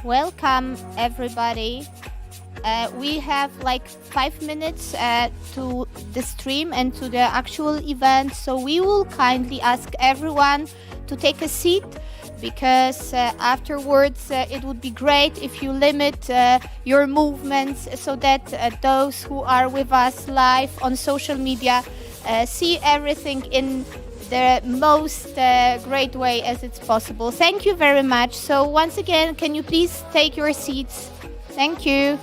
Welcome, everybody. We have like 5 minutes to the stream and to the actual event, so we will kindly ask everyone to take a seat because afterwards it would be great if you limit your movements so that those who are with us live on social media see everything in the most great way as it's possible. Thank you very much. So once again, can you please take your seats? Thank you.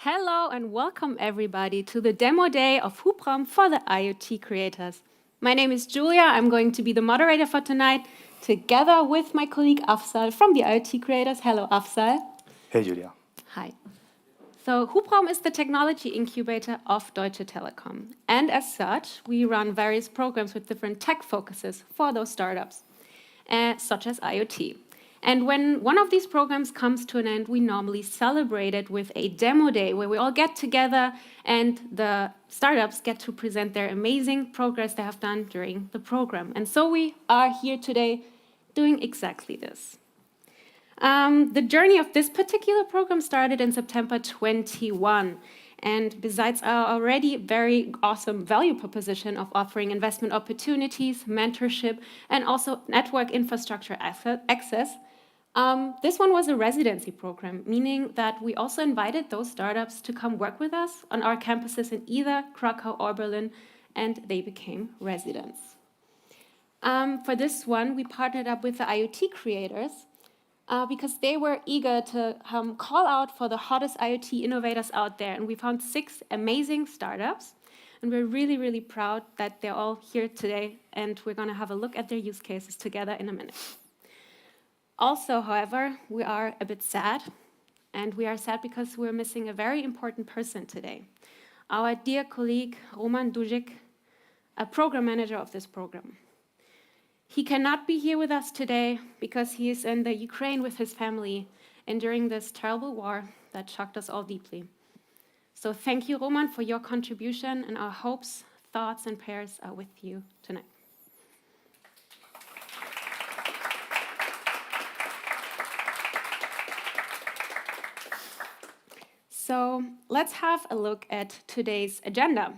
Hello and welcome everybody to the demo day of Hubraum for the IoT Creators. My name is Julia. I'm going to be the moderator for tonight, together with my colleague Afzal from the IoT Creators. Hello, Afzal. Hey, Julia. Hi. So Hubraum is the technology incubator of Deutsche Telekom. And as such, we run various programs with different tech focuses for those startups, such as IoT. And when one of these programs comes to an end, we normally celebrate it with a demo day where we all get together and the startups get to present their amazing progress they have done during the program. And so we are here today doing exactly this. The journey of this particular program started in September 21. And besides our already very awesome value proposition of offering investment opportunities, mentorship, and also network infrastructure access, this one was a residency program, meaning that we also invited those startups to come work with us on our campuses in either Krakow or Berlin, and they became residents. For this one, we partnered up with the IoT Creators, because they were eager to call out for the hottest IoT innovators out there. And we found 6 amazing startups. And we're really, really proud that they're all here today. And we're going to have a look at their use cases together in a minute. Also, however, we are a bit sad. And we are sad because we're missing a very important person today. Our dear colleague, Roman Dujic, a program manager of this program. He cannot be here with us today because he is in the Ukraine with his family and during this terrible war that shocked us all deeply. So thank you, Roman, for your contribution, and our hopes, thoughts, and prayers are with you tonight. So let's have a look at today's agenda.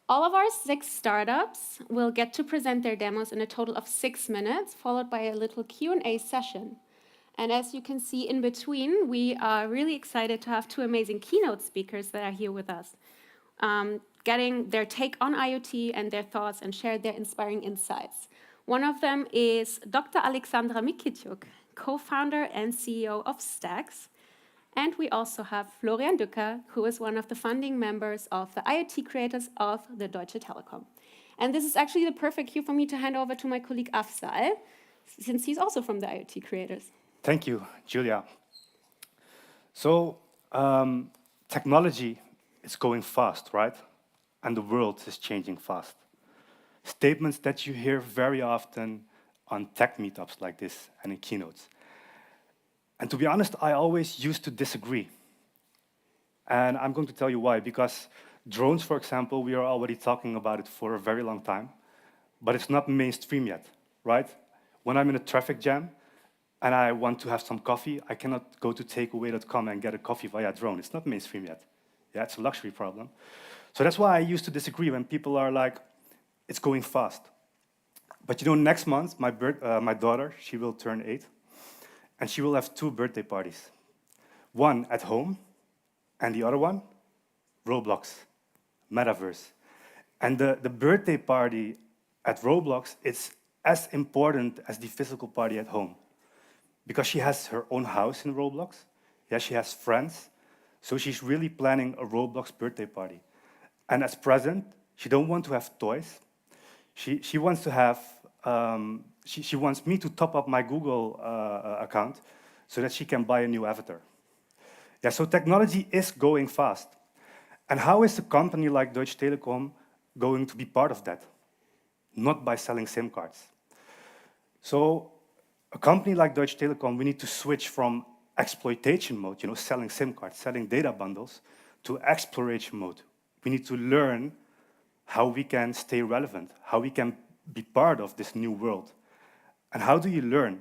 All of our 6 startups will get to present their demos in a total of 6 minutes, followed by a little Q&A session. And as you can see in between, we are really excited to have 2 amazing keynote speakers that are here with us, getting their take on IoT and their thoughts and share their inspiring insights. One of them is Dr. Alexandra Mikityuk, co-founder and CEO of Stacks. And we also have Florian Dücker, who is one of the founding members of the IoT Creators of the Deutsche Telekom. And this is actually the perfect cue for me to hand over to my colleague Afzal, since he's also from the IoT Creators. Thank you, Julia. So, technology is going fast, right? And the world is changing fast. Statements that you hear very often on tech meetups like this and in keynotes. And to be honest, I always used to disagree. And I'm going to tell you why. Because drones, for example, we are already talking about it for a very long time, but it's not mainstream yet, right? When I'm in a traffic jam and I want to have some coffee, I cannot go to takeaway.com and get a coffee via drone. It's not mainstream yet. Yeah, it's a luxury problem. So that's why I used to disagree when people are like, it's going fast. But you know, next month, my daughter, she will turn 8. And she will have 2 birthday parties. One at home, and the other one, Roblox, Metaverse. And the birthday party at Roblox, it's as important as the physical party at home. Because she has her own house in Roblox. Yeah, she has friends. So she's really planning a Roblox birthday party. And as present, she don't want to have toys. She wants to have she wants me to top up my Google account so that she can buy a new avatar. Yeah, so technology is going fast. And how is a company like Deutsche Telekom going to be part of that? Not by selling SIM cards. So a company like Deutsche Telekom, we need to switch from exploitation mode, you know, selling SIM cards, selling data bundles, to exploration mode. We need to learn how we can stay relevant, how we can be part of this new world. And how do you learn?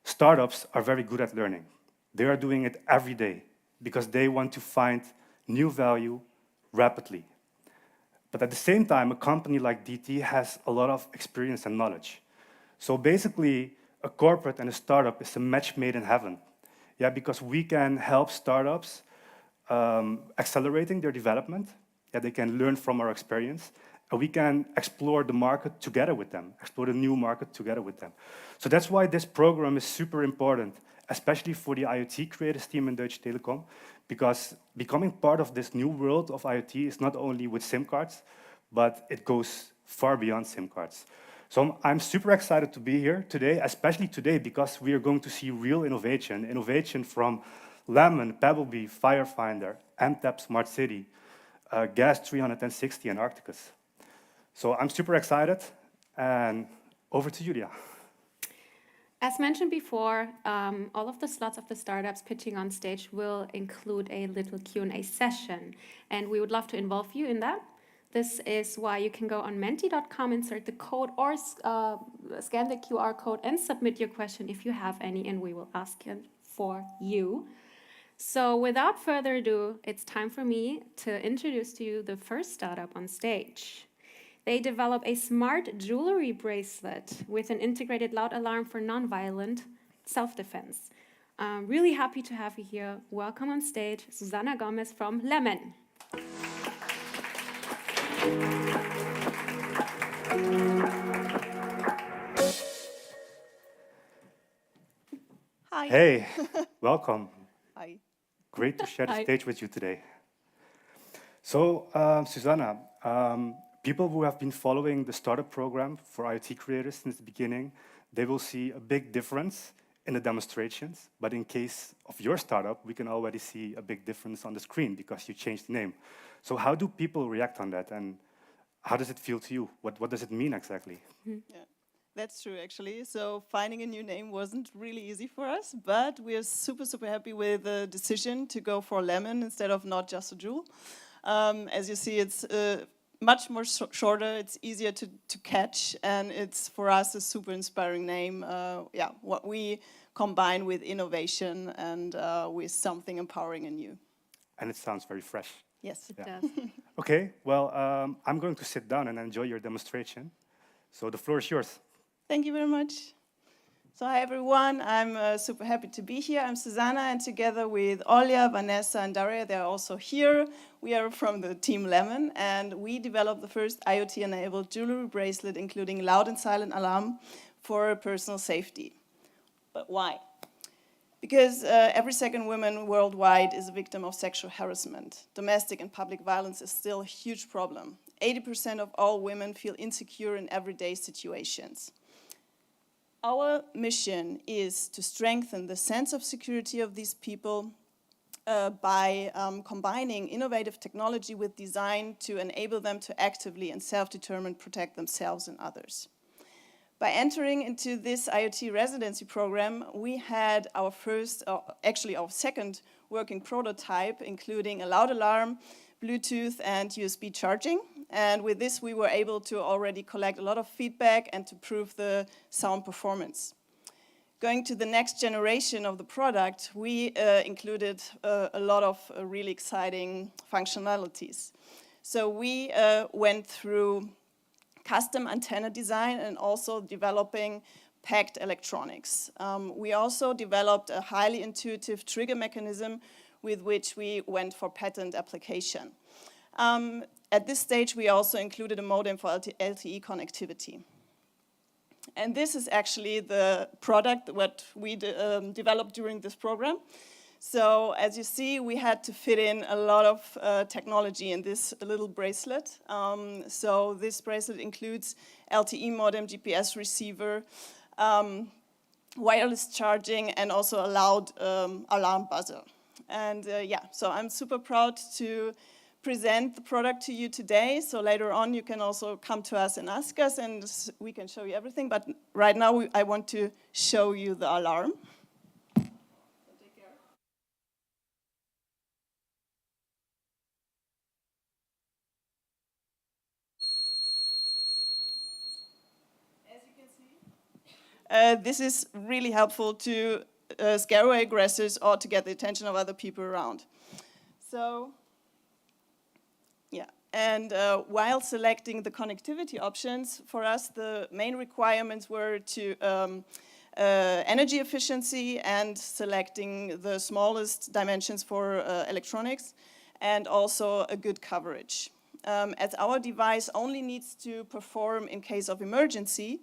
Startups are very good at learning. They are doing it every day because they want to find new value rapidly. But at the same time, a company like DT has a lot of experience and knowledge. So basically, a corporate and a startup is a match made in heaven. Yeah, because we can help startups accelerating their development. Yeah, they can learn from our experience. And we can explore the market together with them, explore the new market together with them. So that's why this program is super important especially for the IoT Creators team in Deutsche Telekom, because becoming part of this new world of IoT is not only with SIM cards, but it goes far beyond SIM cards. So I'm super excited to be here today, especially today, because we are going to see real innovation from Lemon, Pebblebee, Firefinder, MTAP Smart City, Gas 360, and Arcticus. So I'm super excited, and over to Julia. As mentioned before, all of the slots of the startups pitching on stage will include a little Q&A session, and we would love to involve you in that. This is why you can go on menti.com, insert the code, or scan the QR code and submit your question if you have any, and we will ask it for you. So without further ado, it's time for me to introduce to you the first startup on stage. They develop a smart jewelry bracelet with an integrated loud alarm for non-violent self-defense. I'm really happy to have you here. Welcome on stage, Susana Gomez from Lemon. Hi. Hey, welcome. Hi. Great to share the Hi. stage with you today. So, Susanna, people who have been following the startup program for IoT Creators since the beginning, they will see a big difference in the demonstrations. But in case of your startup, we can already see a big difference on the screen because you changed the name. So how do people react on that? And how does it feel to you? What does it mean exactly? Yeah, that's true actually. So finding a new name wasn't really easy for us, but we're super happy with the decision to go for Lemon instead of not just a jewel. As you see, it's much more shorter, it's easier to catch, and it's for us a super inspiring name. Yeah, what we combine with innovation and with something empowering and new. And it sounds very fresh. Yes. It Yeah. does. Okay, well, I'm going to sit down and enjoy your demonstration. So the floor is yours. Thank you very much. So hi everyone, I'm super happy to be here. I'm Susanna, and together with Olja, Vanessa and Daria, they're also here. We are from the team Lemon, and we developed the first IoT-enabled jewelry bracelet including loud and silent alarm for personal safety. But why? Because every second woman worldwide is a victim of sexual harassment. Domestic and public violence is still a huge problem. 80% of all women feel insecure in everyday situations. Our mission is to strengthen the sense of security of these people by combining innovative technology with design to enable them to actively and self-determined protect themselves and others. By entering into this IoT Residency Program, we had our first, actually our second working prototype, including a loud alarm, Bluetooth and USB charging. And with this, we were able to already collect a lot of feedback and to prove the sound performance. Going to the next generation of the product, we included a lot of really exciting functionalities. So we went through custom antenna design and also developing packed electronics. We also developed a highly intuitive trigger mechanism with which we went for patent application. At this stage, we also included a modem for LTE connectivity. And this is actually the product that we developed during this program. So as you see, we had to fit in a lot of technology in this little bracelet. So this bracelet includes LTE modem, GPS receiver, wireless charging, and also a loud alarm buzzer. And yeah, so I'm super proud to present the product to you today. So later on, you can also come to us and ask us, and we can show you everything. But right now, I want to show you the alarm. This is really helpful to scare away aggressors or to get the attention of other people around. So, yeah, and while selecting the connectivity options, for us the main requirements were to energy efficiency and selecting the smallest dimensions for electronics, and also a good coverage. As our device only needs to perform in case of emergency,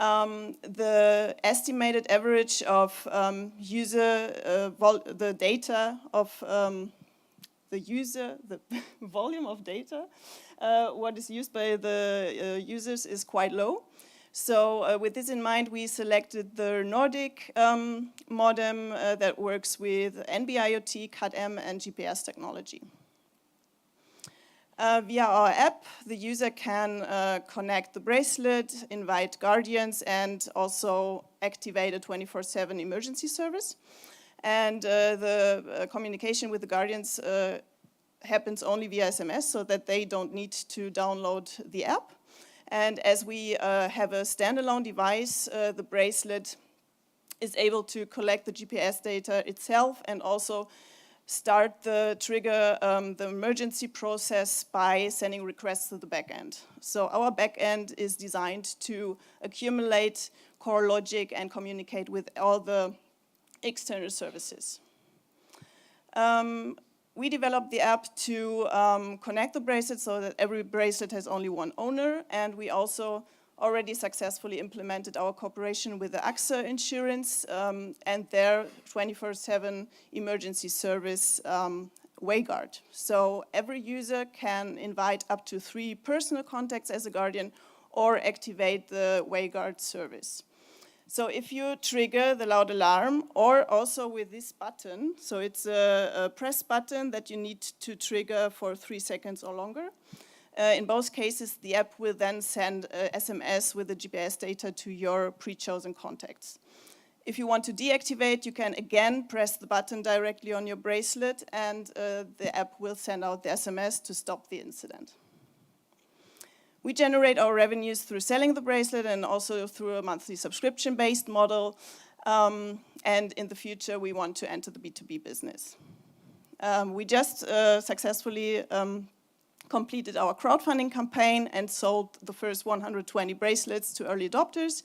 The estimated average of the data of the user, the volume of data, what is used by the users is quite low. So with this in mind, we selected the Nordic modem that works with NB-IoT, CAT-M, and GPS technology. Via our app, the user can connect the bracelet, invite guardians, and also activate a 24/7 emergency service. And the communication with the guardians happens only via SMS, so that they don't need to download the app. And as we have a standalone device, the bracelet is able to collect the GPS data itself and also start the the emergency process by sending requests to the backend. So our backend is designed to accumulate core logic and communicate with all the external services. We developed the app to connect the bracelet so that every bracelet has only one owner, and we also already successfully implemented our cooperation with the AXA Insurance and their 24/7 emergency service WayGuard. So every user can invite up to 3 personal contacts as a guardian or activate the WayGuard service. So if you trigger the loud alarm, or also with this button, so it's a press button that you need to trigger for 3 seconds or longer. In both cases, the app will then send SMS with the GPS data to your pre-chosen contacts. If you want to deactivate, you can again press the button directly on your bracelet, and the app will send out the SMS to stop the incident. We generate our revenues through selling the bracelet and also through a monthly subscription-based model. And in the future, we want to enter the B2B business. We just successfully completed our crowdfunding campaign and sold the first 120 bracelets to early adopters.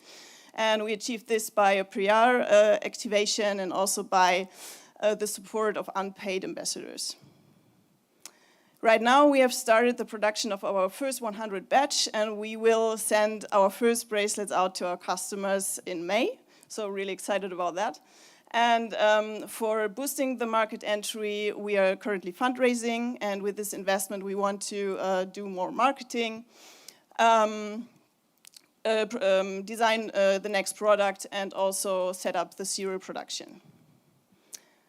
And we achieved this by a PR activation and also by the support of unpaid ambassadors. Right now, we have started the production of our first 100 batch, and we will send our first bracelets out to our customers in May. So really excited about that. And for boosting the market entry, we are currently fundraising, and with this investment, we want to do more marketing, design the next product, and also set up the serial production.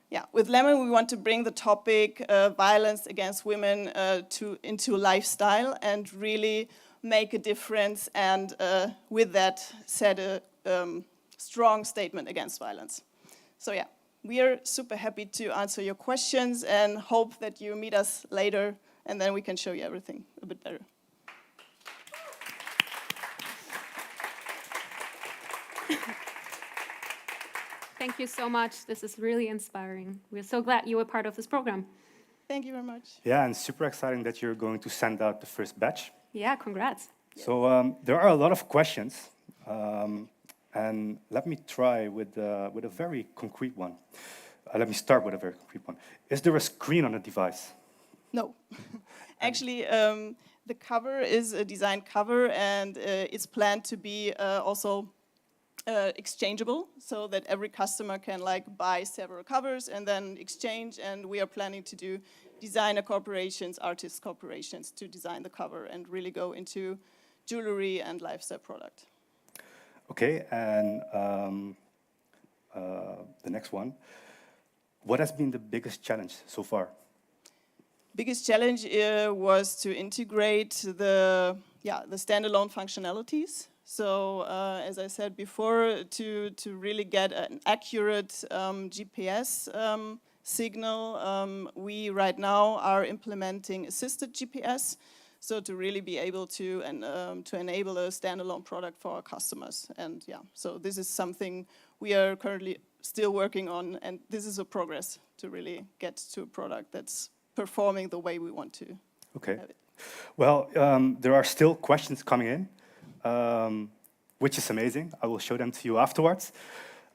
Yeah, with Lemon, we want to bring the topic violence against women into lifestyle and really make a difference, and with that, set a strong statement against violence. So yeah, we are super happy to answer your questions and hope that you meet us later, and then we can show you everything a bit better. Thank you so much. This is really inspiring. We're so glad you were part of this program. Thank you very much. Yeah, and super exciting that you're going to send out the first batch. Yeah, congrats. So there are a lot of questions, and let me try with a very concrete one. Let me start with a very concrete one. Is there a screen on the device? No. Actually, the cover is a design cover, and it's planned to be also exchangeable, so that every customer can buy several covers and then exchange, and we are planning to do designer corporations, artist corporations to design the cover and really go into jewelry and lifestyle product. Okay, and the next one. What has been the biggest challenge so far? Biggest challenge was to integrate the standalone functionalities. So as I said before, to really get an accurate GPS signal, we right now are implementing assisted GPS. So to really be able to enable a standalone product for our customers. And yeah, so this is something we are currently still working on, and this is a progress to really get to a product that's performing the way we want to have it. Well, there are still questions coming in. Which is amazing. I will show them to you afterwards.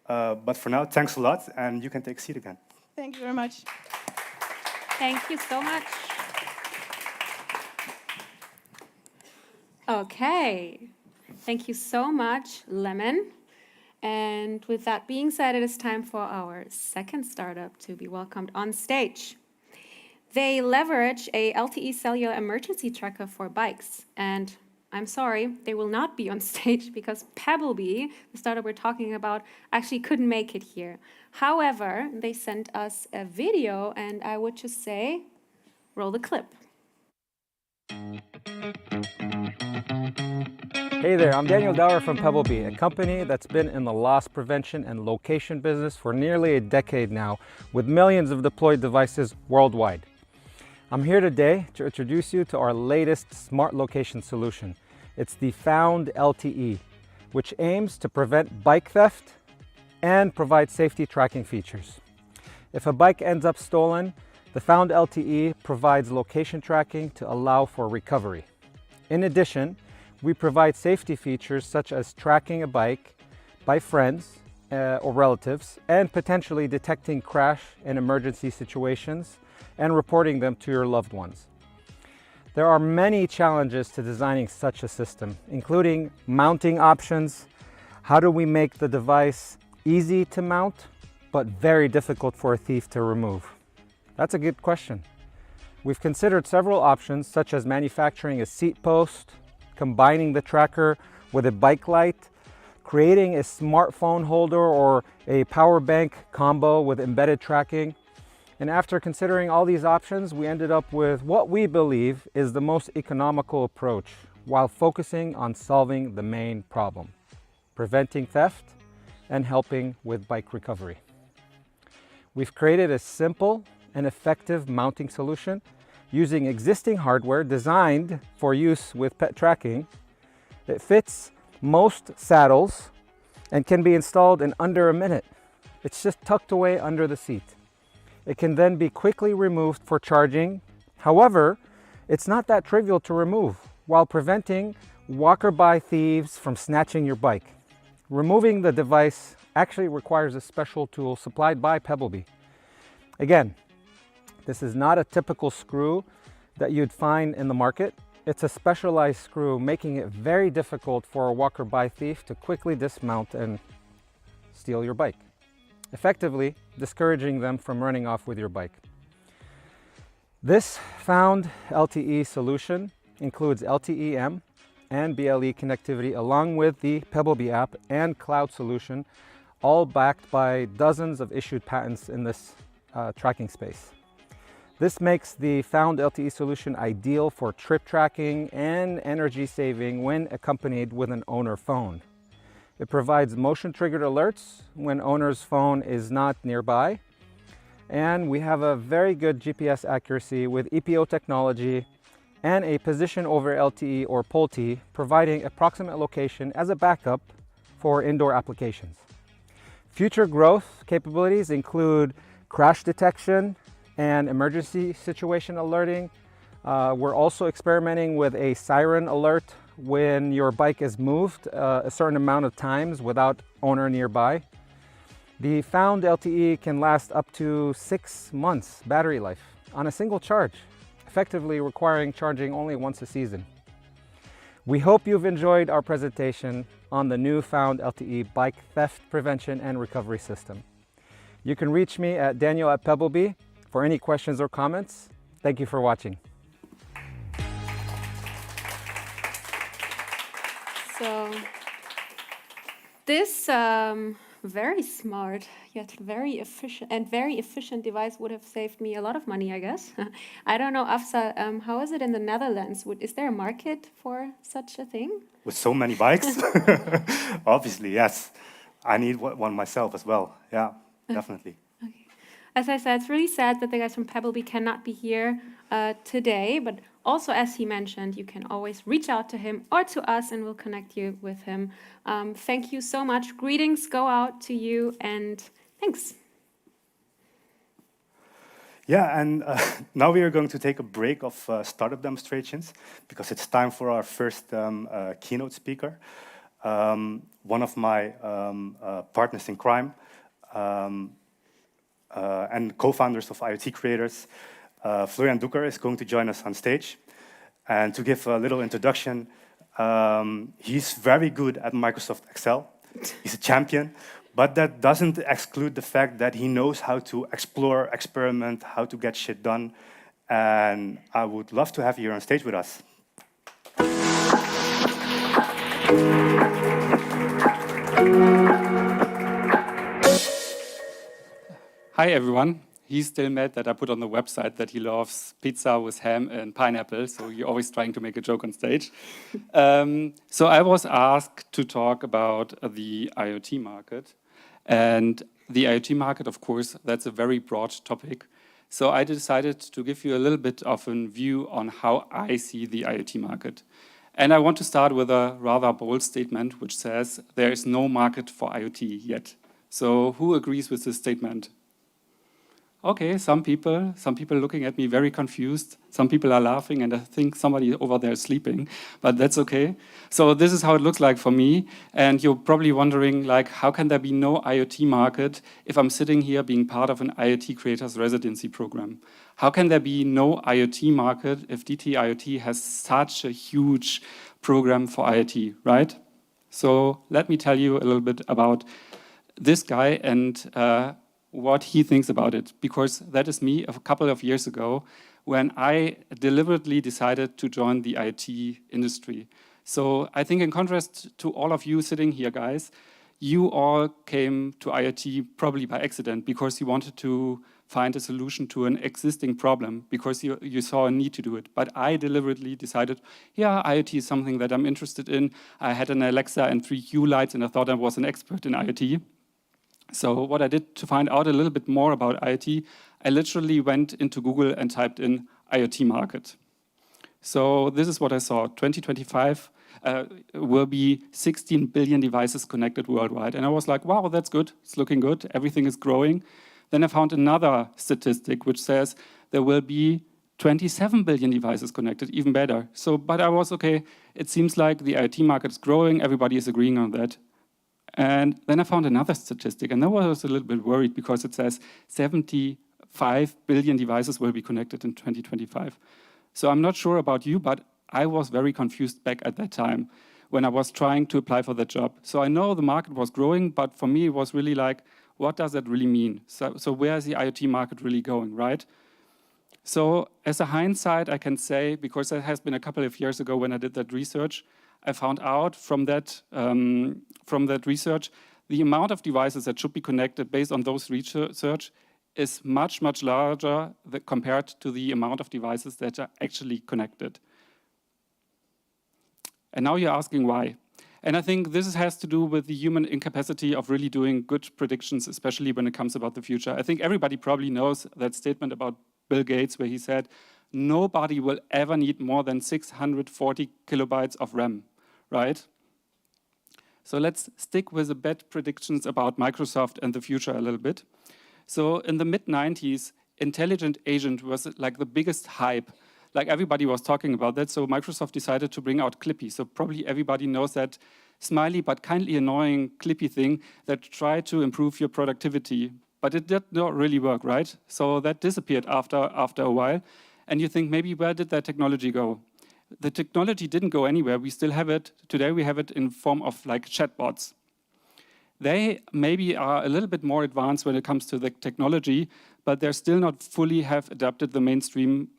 But for now, thanks a lot, and you can take a seat again. Thank you very much. Thank you so much. Okay. Thank you so much, Lemon. And with that being said, it is time for our second startup to be welcomed on stage. They leverage a LTE cellular emergency tracker for bikes. And I'm sorry, they will not be on stage because Pebblebee, the startup we're talking about, actually couldn't make it here. However, they sent us a video, and I would just say, roll the clip. Hey there, I'm Daniel Dauer from Pebblebee, a company that's been in the loss prevention and location business for nearly a decade now, with millions of deployed devices worldwide. I'm here today to introduce you to our latest smart location solution. It's the Found LTE, which aims to prevent bike theft and provide safety tracking features. If a bike ends up stolen, the Found LTE provides location tracking to allow for recovery. In addition, we provide safety features such as tracking a bike by friends or relatives and potentially detecting crash and emergency situations and reporting them to your loved ones. There are many challenges to designing such a system, including mounting options. How do we make the device easy to mount, but very difficult for a thief to remove? That's a good question. We've considered several options, such as manufacturing a seat post, combining the tracker with a bike light, creating a smartphone holder or a power bank combo with embedded tracking. And after considering all these options, we ended up with what we believe is the most economical approach while focusing on solving the main problem, preventing theft and helping with bike recovery. We've created a simple and effective mounting solution using existing hardware designed for use with pet tracking. It fits most saddles and can be installed in under a minute. It's just tucked away under the seat. It can then be quickly removed for charging. However, it's not that trivial to remove while preventing walker-by thieves from snatching your bike. Removing the device actually requires a special tool supplied by Pebblebee. Again, this is not a typical screw that you'd find in the market. It's a specialized screw, making it very difficult for a walker-by thief to quickly dismount and steal your bike, effectively discouraging them from running off with your bike. This Found LTE solution includes LTE-M and BLE connectivity along with the Pebblebee app and cloud solution, all backed by dozens of issued patents in this tracking space. This makes the Found LTE solution ideal for trip tracking and energy saving when accompanied with an owner phone. It provides motion-triggered alerts when owner's phone is not nearby. And we have a very good GPS accuracy with EPO technology and a position over LTE or POLTE, providing approximate location as a backup for indoor applications. Future growth capabilities include crash detection and emergency situation alerting. We're also experimenting with a siren alert when your bike is moved a certain amount of times without owner nearby. The Found LTE can last up to 6 months battery life on a single charge, effectively requiring charging only once a season. We hope you've enjoyed our presentation on the new Found LTE bike theft prevention and recovery system. You can reach me at Daniel@Pebblebee for any questions or comments. Thank you for watching. So this very smart yet very efficient device would have saved me a lot of money, I guess. I don't know, Afsa, how is it in the Netherlands? Is there a market for such a thing? With so many bikes? Obviously, yes. I need one myself as well. Yeah, definitely. Okay. As I said, it's really sad that the guys from Pebblebee cannot be here today, but also, as he mentioned, you can always reach out to him or to us and we'll connect you with him. Thank you so much. Greetings go out to you and thanks. Yeah, and now we are going to take a break of startup demonstrations because it's time for our first keynote speaker. One of my partners in crime and co-founders of IoT Creators, Florian Ducker, is going to join us on stage. And to give a little introduction, He's very good at Microsoft Excel. He's a champion, but that doesn't exclude the fact that he knows how to explore, experiment, how to get shit done. And I would love to have you here on stage with us. Hi everyone. He's still mad that I put on the website that he loves pizza with ham and pineapple, so you're always trying to make a joke on stage. So I was asked to talk about the IoT market. And the IoT market, of course, that's a very broad topic. So I decided to give you a little bit of a view on how I see the IoT market. And I want to start with a rather bold statement, which says there is no market for IoT yet. So who agrees with this statement? Okay, some people looking at me very confused. Some people are laughing, and I think somebody over there is sleeping, but that's okay. So this is how it looks like for me. And you're probably wondering, like, how can there be no IoT market if I'm sitting here being part of an IoT Creators Residency Program? How can there be no IoT market if DT IoT has such a huge program for IoT, right? So let me tell you a little bit about this guy and what he thinks about it, because that is me a couple of years ago when I deliberately decided to join the IoT industry. So I think in contrast to all of you sitting here, guys, you all came to IoT probably by accident because you wanted to find a solution to an existing problem because you saw a need to do it. But I deliberately decided, yeah, IoT is something that I'm interested in. I had an Alexa and 3 Hue lights and I thought I was an expert in IoT. So what I did to find out a little bit more about IoT, I literally went into Google and typed in IoT market. So this is what I saw. 2025 will be 16 billion devices connected worldwide. And I was like, wow, that's good. It's looking good. Everything is growing. Then I found another statistic which says there will be 27 billion devices connected, even better. So, but I was okay. It seems like the IoT market is growing. Everybody is agreeing on that. And then I found another statistic, and I was a little bit worried because it says 75 billion devices will be connected in 2025. So I'm not sure about you, but I was very confused back at that time when I was trying to apply for that job. So I know the market was growing, but for me it was really like, what does that really mean? So where is the IoT market really going, right? So as a hindsight, I can say, because that has been a couple of years ago when I did that research, I found out from that research, the amount of devices that should be connected based on those research is much, much larger compared to the amount of devices that are actually connected. And now you're asking why. And I think this has to do with the human incapacity of really doing good predictions, especially when it comes about the future. I think everybody probably knows that statement about Bill Gates where he said, nobody will ever need more than 640 kilobytes of RAM. Right? So let's stick with the bad predictions about Microsoft and the future a little bit. So in the mid-90s, intelligent agent was like the biggest hype. Like everybody was talking about that. So Microsoft decided to bring out Clippy. So probably everybody knows that smiley but kindly annoying Clippy thing that tried to improve your productivity. But it did not really work, right? So that disappeared after a while. And you think, maybe where did that technology go? The technology didn't go anywhere. We still have it. Today we have it in form of like chatbots. They maybe are a little bit more advanced when it comes to the technology, but they're still not fully have adapted the mainstream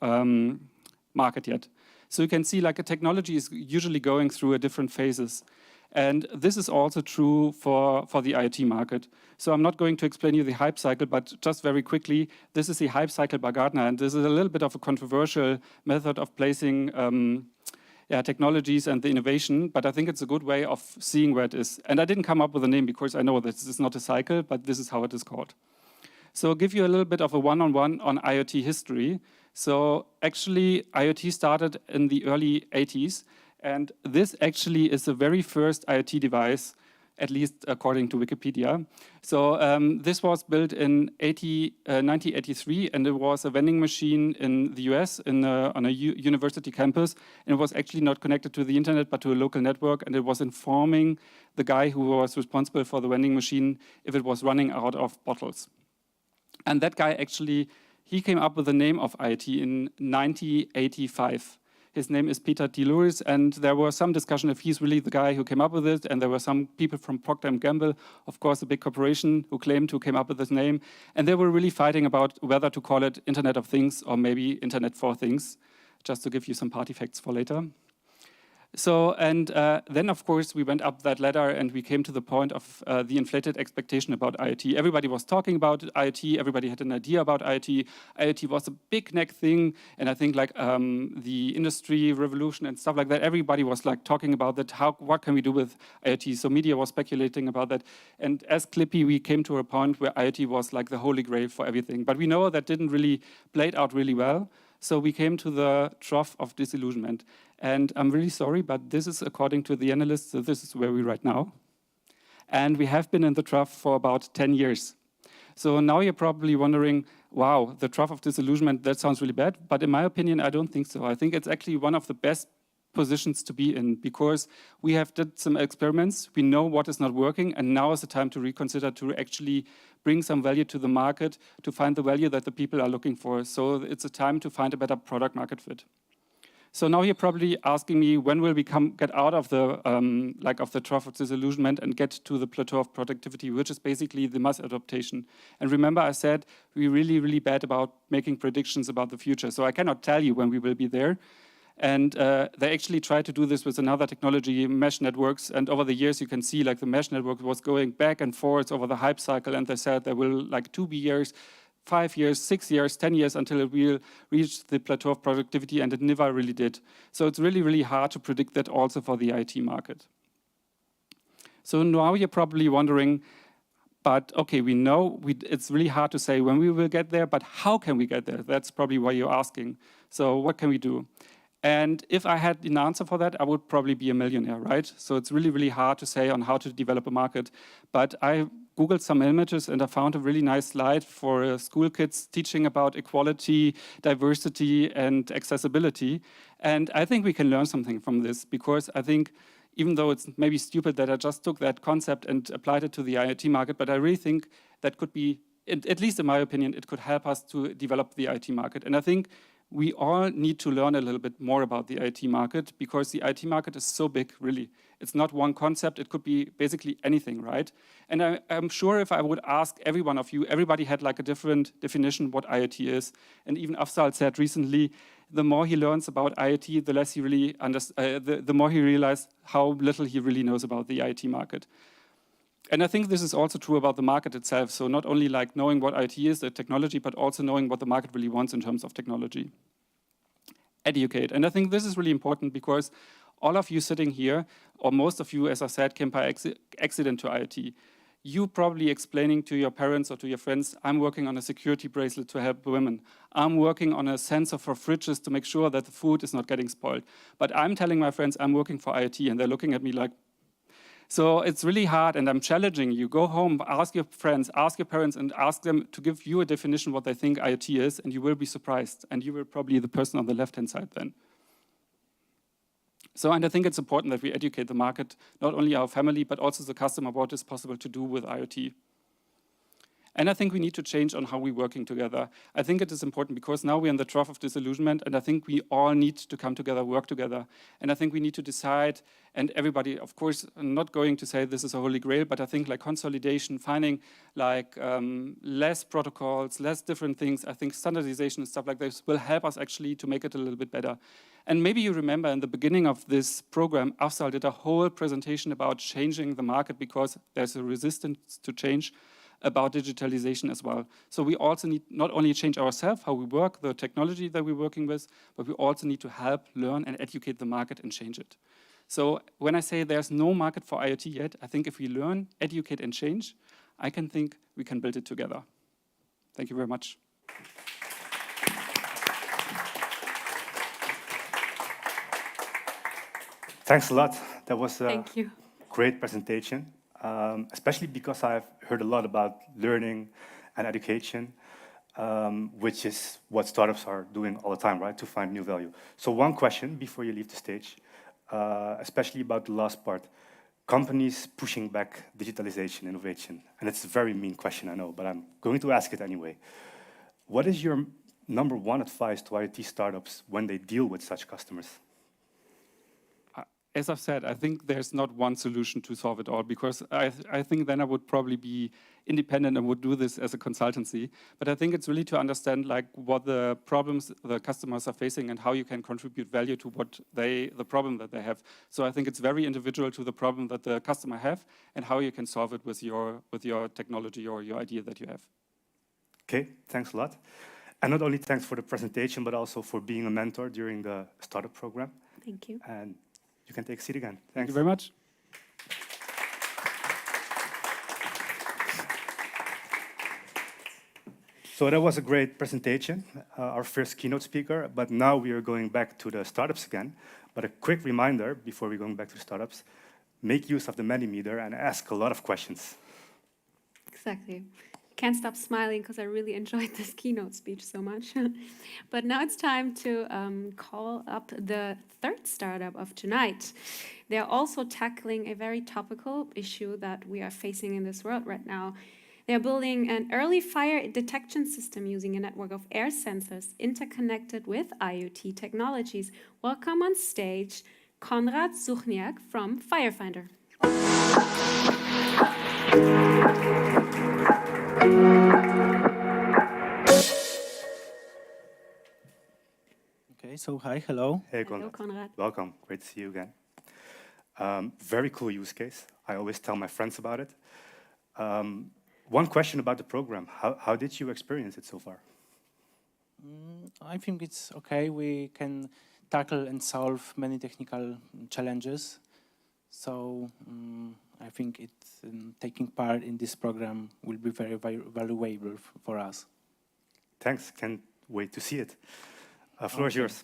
market yet. So you can see like a technology is usually going through different phases. And this is also true for the IoT market. So I'm not going to explain you the hype cycle, but just very quickly, this is the hype cycle by Gartner. And this is a little bit of a controversial method of placing technologies and the innovation, but I think it's a good way of seeing where it is. And I didn't come up with a name because I know that this is not a cycle, but this is how it is called. So I'll give you a little bit of a one-on-one on IoT history. So actually, IoT started in the early 80s. And this actually is the very first IoT device, at least according to Wikipedia. So this was built in 1983, and it was a vending machine in the US on a university campus. And it was actually not connected to the internet, but to a local network. And it was informing the guy who was responsible for the vending machine if it was running out of bottles. And that guy actually, he came up with the name of IoT in 1985. His name is Peter Deluris, and there was some discussion if he's really the guy who came up with it, and there were some people from Procter & Gamble, of course, a big corporation, who claimed to came up with this name, and they were really fighting about whether to call it Internet of Things or maybe Internet for Things, just to give you some party facts for later. So, and then, of course, we went up that ladder and we came to the point of the inflated expectation about IoT. Everybody was talking about IoT. Everybody had an idea about IoT. IoT was a big neck thing. And I think like the industry revolution and stuff like that, everybody was like talking about that. What can we do with IoT? So media was speculating about that. And as Clippy, we came to a point where IoT was like the holy grail for everything. But we know that didn't really play it out really well. So we came to the trough of disillusionment. And I'm really sorry, but this is according to the analysts, so this is where we're right now. And we have been in the trough for about 10 years. So now you're probably wondering, wow, the trough of disillusionment, that sounds really bad. But in my opinion, I don't think so. I think it's actually one of the best positions to be in because we have did some experiments, we know what is not working, and now is the time to reconsider, to actually bring some value to the market, to find the value that the people are looking for. So it's a time to find a better product market fit. So now you're probably asking me, when will we get out of the of the trough of disillusionment and get to the plateau of productivity, which is basically the mass adaptation. And remember, I said we're really, really bad about making predictions about the future. So I cannot tell you when we will be there. And they actually tried to do this with another technology, mesh networks. And over the years, you can see like the mesh network was going back and forth over the hype cycle. And they said there will like 2 years, 5 years, 6 years, 10 years until it will reach the plateau of productivity, and it never really did. So it's really, really hard to predict that also for the IT market. So now you're probably wondering, but okay, we know it's really hard to say when we will get there, but how can we get there? That's probably why you're asking. So what can we do? And if I had an answer for that, I would probably be a millionaire, right? So it's really, really hard to say on how to develop a market. But I Googled some images and I found a really nice slide for school kids teaching about equality, diversity, and accessibility. And I think we can learn something from this because I think even though it's maybe stupid that I just took that concept and applied it to the IoT market, but I really think that could be, at least in my opinion, it could help us to develop the IT market. And I think we all need to learn a little bit more about the IT market because the IT market is so big, really. It's not one concept. It could be basically anything, right? And I'm sure if I would ask every one of you, everybody had like a different definition what IoT is. And even Afzal said recently, the more he learns about IoT, the less he really the more he realizes how little he really knows about the IT market. And I think this is also true about the market itself. So not only like knowing what IT is, the technology, but also knowing what the market really wants in terms of technology. Educate. And I think this is really important because all of you sitting here, or most of you, as I said, came by accident to IoT. You probably explaining to your parents or to your friends, I'm working on a security bracelet to help women. I'm working on a sensor for fridges to make sure that the food is not getting spoiled. But I'm telling my friends I'm working for IoT, and they're looking at me like, so it's really hard, and I'm challenging you. Go home, ask your friends, ask your parents, and ask them to give you a definition what they think IoT is, and you will be surprised. And you will probably be the person on the left-hand side then. So, and I think it's important that we educate the market, not only our family, but also the customer, what is possible to do with IoT. And I think we need to change on how we're working together. I think it is important because now we're in the trough of disillusionment, and I think we all need to come together, work together. And I think we need to decide, and everybody, of course, I'm not going to say this is a holy grail, but I think like consolidation, finding like less protocols, less different things, I think standardization and stuff like this will help us actually to make it a little bit better. And maybe you remember in the beginning of this program, Afzal did a whole presentation about changing the market because there's a resistance to change about digitalization as well. So we also need not only change ourselves, how we work, the technology that we're working with, but we also need to help, learn, and educate the market and change it. So when I say there's no market for IoT yet, I think if we learn, educate, and change, I can think we can build it together. Thank you very much. Thanks a lot. That was a Thank you. great presentation. Especially because I've heard a lot about learning and education, which is what startups are doing all the time, right, to find new value. So one question before you leave the stage, especially about the last part, companies pushing back digitalization, innovation. And it's a very mean question, I know, but I'm going to ask it anyway. What is your number one advice to IoT startups when they deal with such customers? As I've said, I think there's not one solution to solve it all, because I think then I would probably be independent and would do this as a consultancy. But I think it's really to understand like what the problems the customers are facing and how you can contribute value to the problem that they have. So I think it's very individual to the problem that the customer have and how you can solve it with your technology or your idea that you have. Okay, thanks a lot. And not only thanks for the presentation, but also for being a mentor during the startup program. Thank you. And you can take a seat again. Thanks. Thank you very much. So that was a great presentation, our first keynote speaker, but now we are going back to the startups again. But a quick reminder before we're going back to the startups, make use of the Mentimeter and ask a lot of questions. Exactly. Can't stop smiling because I really enjoyed this keynote speech so much. But now it's time to call up the third startup of tonight. They're also tackling a very topical issue that we are facing in this world right now. They're building an early fire detection system using a network of air sensors interconnected with IoT technologies. Welcome on stage, Konrad Suchniak from Firefinder. Okay, so hi, hello. Hey, Hello, Konrad. Konrad. Welcome. Great to see you again. Very cool use case. I always tell my friends about it. One question about the program. How did you experience it so far? I think it's okay. We can tackle and solve many technical challenges. So I think taking part in this program will be very, very valuable for us. Thanks. Can't wait to see it. Floor is yours.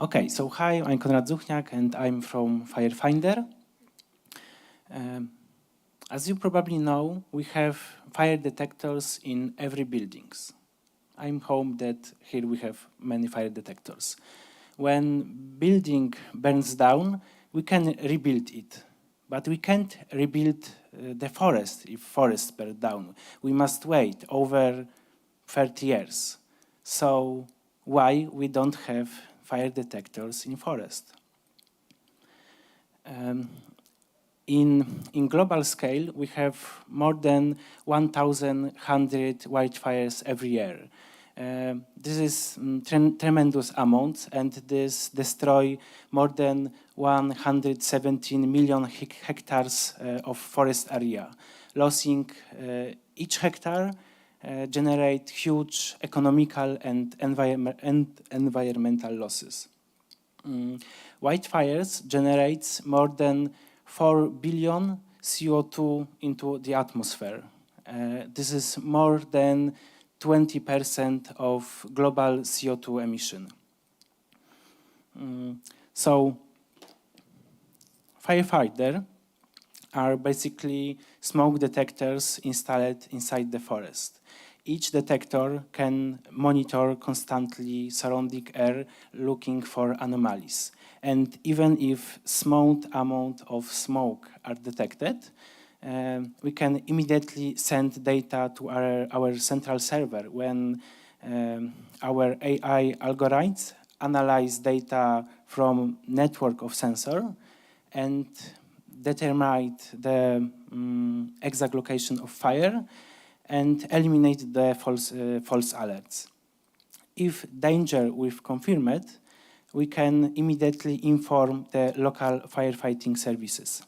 Okay, so hi, I'm Konrad Zuchniak and I'm from Firefinder. As you probably know, we have fire detectors in every buildings. I'm home that here we have many fire detectors. When building burns down, we can rebuild it, but we can't rebuild the forest if forest burns down. We must wait over 30 years. So why we don't have fire detectors in forest? In global scale, we have more than 1,100 wildfires every year. This is tremendous amount, and this destroy more than 117 million hectares of forest area. Losing each hectare generate huge economical and environmental losses. Wildfires generates more than 4 billion CO2 into the atmosphere. This is more than 20% of global CO2 emission. So firefighter are basically smoke detectors installed inside the forest. Each detector can monitor constantly surrounding air looking for anomalies. And even if small amount of smoke are detected, we can immediately send data to our central server when our AI algorithms analyze data from network of sensor and determine the exact location of fire and eliminate the false alerts. If danger was confirmed, we can immediately inform the local firefighting services.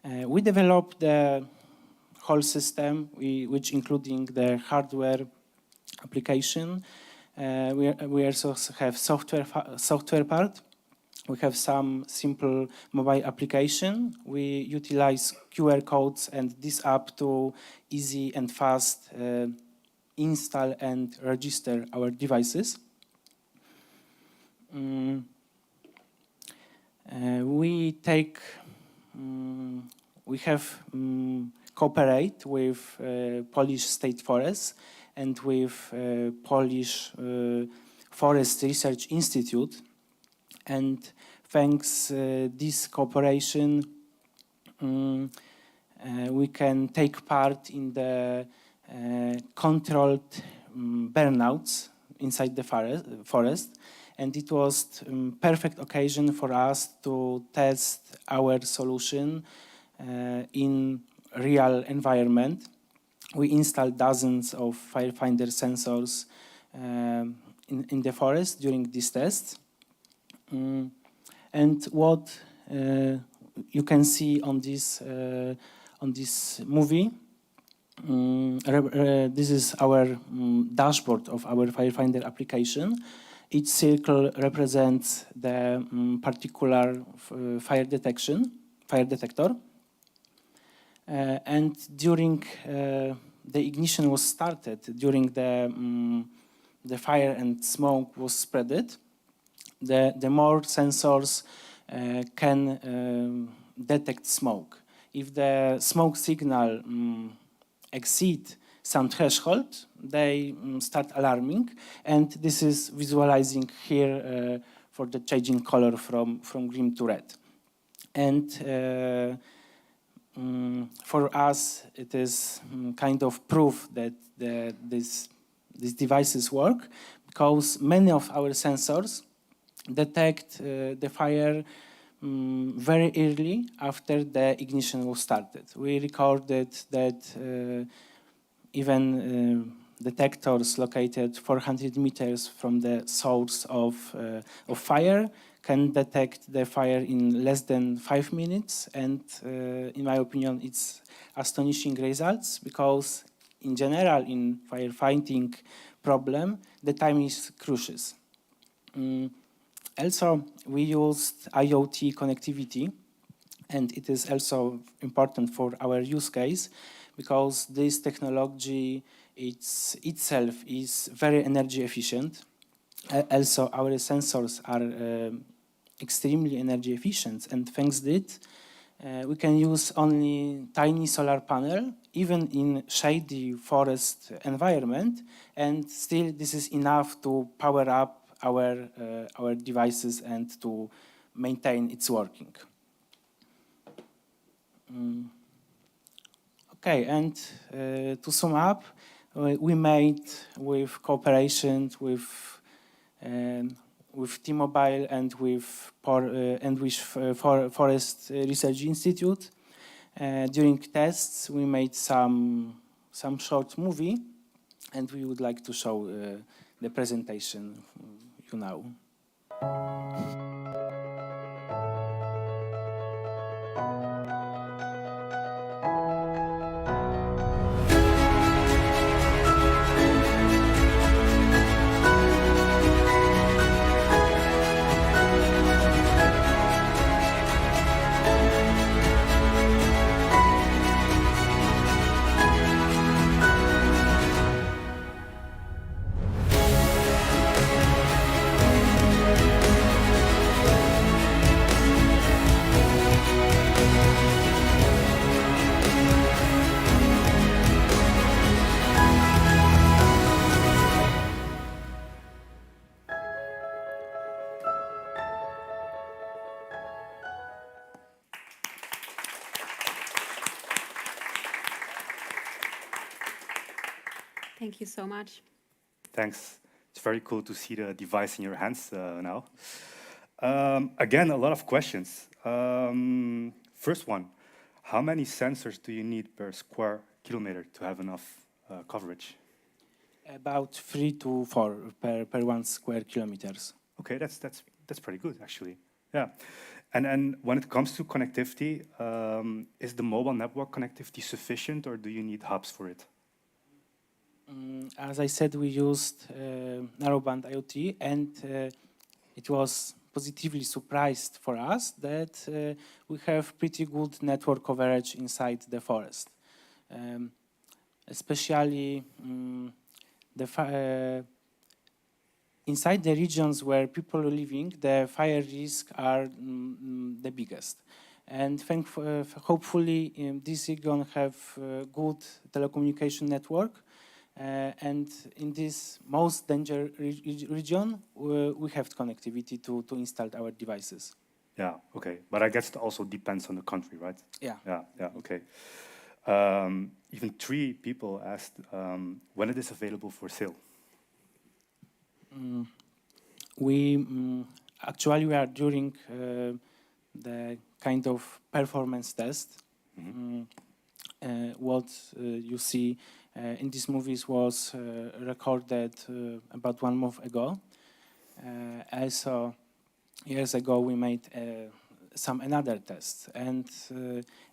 We developed the whole system, which including the hardware application. We also have software part. We have some simple mobile application. We utilize QR codes and this app to easy and fast install and register our devices. We have cooperate with Polish State Forest and with Polish Forest Research Institute. And thanks this cooperation, we can take part in the controlled burnouts inside the forest. And it was perfect occasion for us to test our solution in real environment. We installed dozens of Firefinder sensors in the forest during this test. And what you can see on this movie, this is our dashboard of our Firefinder application. Each circle represents the particular fire detector. And during the ignition was started, during the fire and smoke was spreaded, the more sensors can detect smoke. If the smoke signal exceed some threshold, they start alarming, and this is visualizing here for the changing color from green to red. And for us, it is kind of proof that these devices work, because many of our sensors detect the fire very early after the ignition was started. We recorded that even detectors located 400 meters from the source of fire can detect the fire in less than 5 minutes. And in my opinion, it's astonishing results, because in general, in firefighting problem, the time is crucial. Also, we used IoT connectivity, and it is also important for our use case, because this technology itself is very energy efficient. Also, our sensors are extremely energy efficient, and thanks to it, we can use only tiny solar panel, even in shady forest environment, and still this is enough to power up our devices and to maintain its working. Okay, and to sum up, we made with cooperation with T-Mobile and with Forest Research Institute. During tests, we made some short movie, and we would like to show the presentation you now. Thank you so much. Thanks. It's very cool to see the device in your hands now. Again, a lot of questions. First one, how many sensors do you need per square kilometer to have enough coverage? About 3 to 4 per 1 square kilometers. Okay, that's pretty good, actually. Yeah. And when it comes to connectivity, is the mobile network connectivity sufficient, or do you need hubs for it? As I said, we used narrowband IoT, and it was positively surprised for us that we have pretty good network coverage inside the forest. Especially inside the regions where people are living, the fire risks are the biggest. And hopefully this region have good telecommunication network. And in this most dangerous region, we have connectivity to install our devices. Yeah, okay. But I guess it also depends on the country, right? Yeah. Yeah, okay. Even 3 people asked when it is available for sale. We actually we are during the kind of performance test. What you see in these movies was recorded about 1 month ago. Also, years ago we made some another tests, and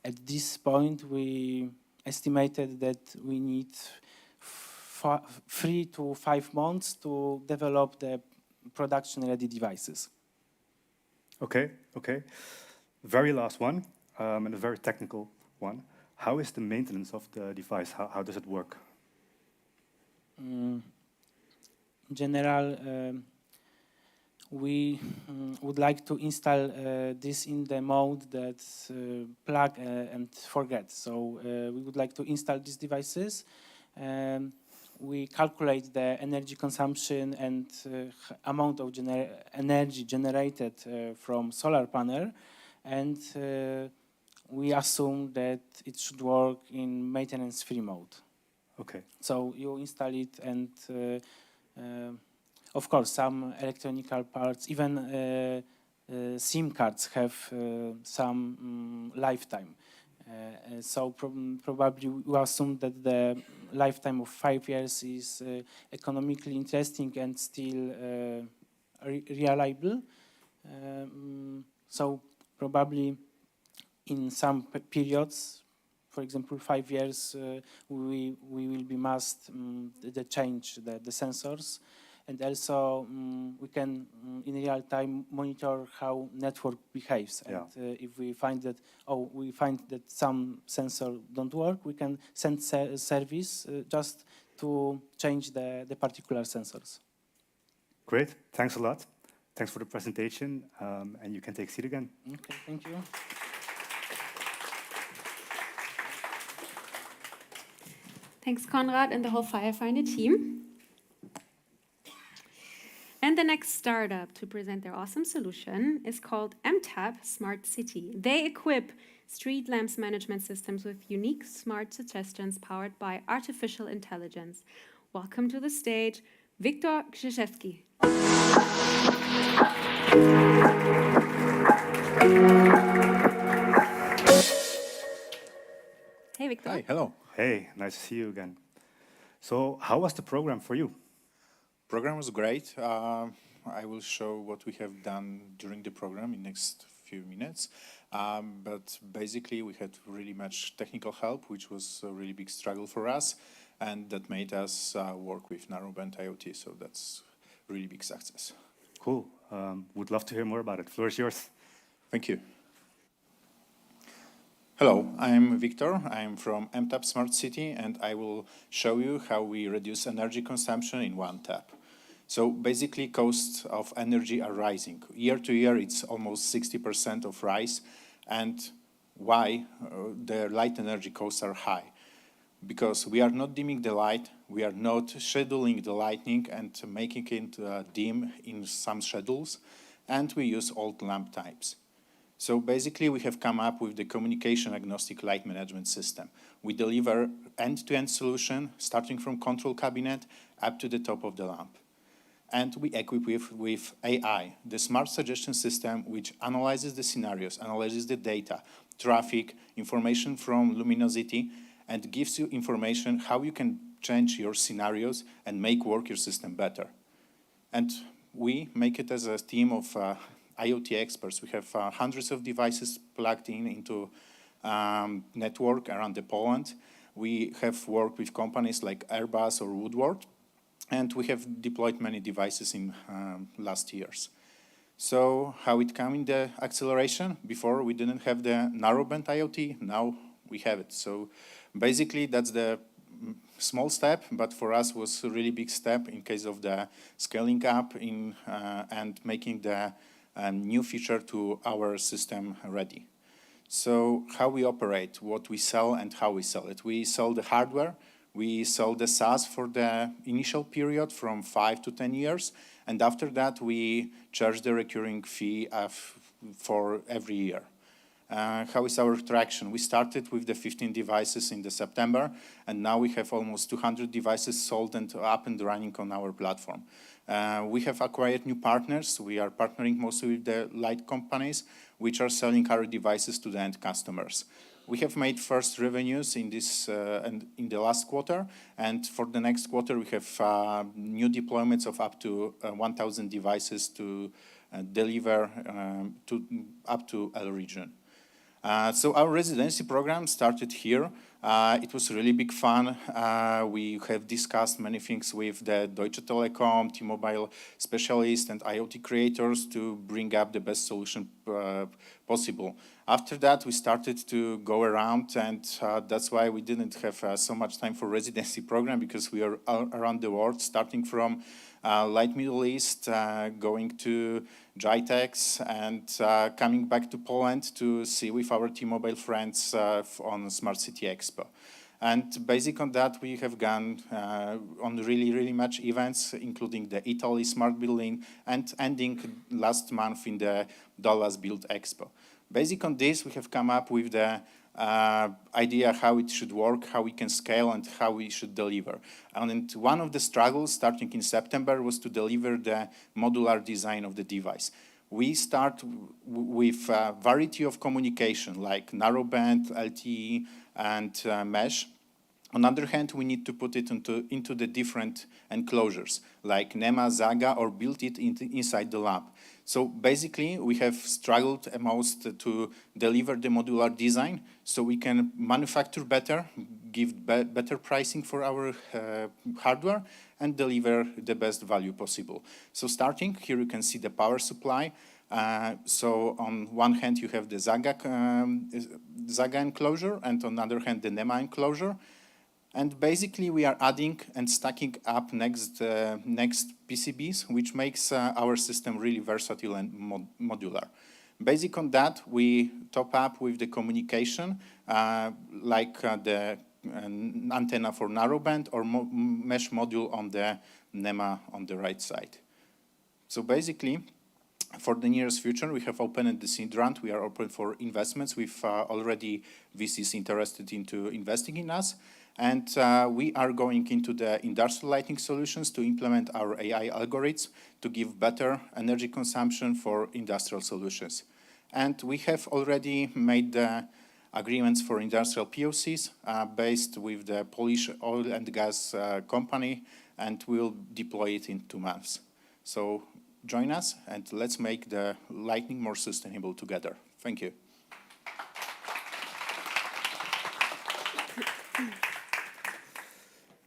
at this point we estimated that we need 3 to 5 months to develop the production-ready devices. Okay, okay. Very last one, and a very technical one. How is the maintenance of the device? How does it work? In general, we would like to install this in the mode that plug and forget. So we would like to install these devices. We calculate the energy consumption and amount of energy generated from solar panel, and we assume that it should work in maintenance-free mode. Okay. So you install it, and of course, some electronical parts, even SIM cards have some lifetime. So probably we assume that the lifetime of 5 years is economically interesting and still reliable. So probably in some periods, for example, 5 years, we will be must change the sensors. And also, we can, in real time, monitor how network behaves. Yeah. And if we find that, we find that some sensor don't work, we can send service just to change the particular sensors. Great, thanks a lot. Thanks for the presentation, and you can take a seat again. Okay, thank you. Thanks, Konrad and the whole Firefinder team. And the next startup to present their awesome solution is called MTAP Smart City. They equip street lamps management systems with unique smart suggestions powered by artificial intelligence. Welcome to the stage, Viktor Krzyzewski. Hey, Viktor. Hi, hello. Hey, nice to see you again. So, how was the program for you? Program was great. I will show what we have done during the program in next few minutes. But basically, we had really much technical help, which was a really big struggle for us, and that made us work with narrowband IoT. So that's really big success. Cool. Would love to hear more about it. Floor is yours. Thank you. Hello, I'm Victor. I'm from MTAP Smart City, and I will show you how we reduce energy consumption in one tap. So basically, costs of energy are rising. Year to year, it's almost 60% of rise. And why the light energy costs are high? Because we are not dimming the light, we are not scheduling the lighting and making it dim in some schedules, and we use old lamp types. So basically, we have come up with the communication agnostic light management system. We deliver end-to-end solution, starting from control cabinet up to the top of the lamp. And we equip with AI, the smart suggestion system, which analyzes the scenarios, analyzes the data, traffic, information from luminosity, and gives you information how you can change your scenarios and make work your system better. And we make it as a team of IoT experts. We have hundreds of devices plugged into network around the Poland. We have worked with companies like Airbus or Woodward, and we have deployed many devices in last years. So how it came in the acceleration? Before we didn't have the narrowband IoT, now we have it. So basically that's the small step, but for us was a really big step in case of the scaling up and making the new feature to our system ready. So how we operate, what we sell and how we sell it. We sell the hardware, we sell the SaaS for the initial period from 5 to 10 years, and after that we charge the recurring fee for every year. How is our traction? We started with the 15 devices in the September, and now we have almost 200 devices sold and up and running on our platform. We have acquired new partners. We are partnering mostly with the light companies, which are selling our devices to the end customers. We have made first revenues in this and in the last quarter, and for the next quarter we have new deployments of up to 1,000 devices to deliver up to L region. So our residency program started here. It was really big fun. We have discussed many things with the Deutsche Telekom, T-Mobile specialists, and IoT creators to bring up the best solution possible. After that, we started to go around, and that's why we didn't have so much time for residency program, because we are around the world, starting from Light Middle East, going to GITEX, and coming back to Poland to see with our T-Mobile friends on Smart City Expo. And based on that, we have gone on really much events, including the Italy Smart Building, and ending last month in the Dallas Build Expo. Based on this, we have come up with the idea how it should work, how we can scale, and how we should deliver. And one of the struggles starting in September was to deliver the modular design of the device. We start with a variety of communication like narrowband, LTE, and mesh. On the other hand, we need to put it into the different enclosures like NEMA, Zaga, or build it inside the lab. So basically, we have struggled most to deliver the modular design so we can manufacture better, give better pricing for our hardware, and deliver the best value possible. So starting, here you can see the power supply. So on one hand, you have the Zaga enclosure, and on the other hand, the NEMA enclosure. And basically, we are adding and stacking up next PCBs, which makes our system really versatile and modular. Based on that, we top up with the communication, like the antenna for narrowband or mesh module on the NEMA on the right side. So basically, for the nearest future, we have opened the seed round. We are open for investments. We've already VCs interested into investing in us. And we are going into the industrial lighting solutions to implement our AI algorithms to give better energy consumption for industrial solutions. And we have already made the agreements for industrial POCs based with the Polish oil and gas company, and we'll deploy it in 2 months. So join us, and let's make the lighting more sustainable together. Thank you.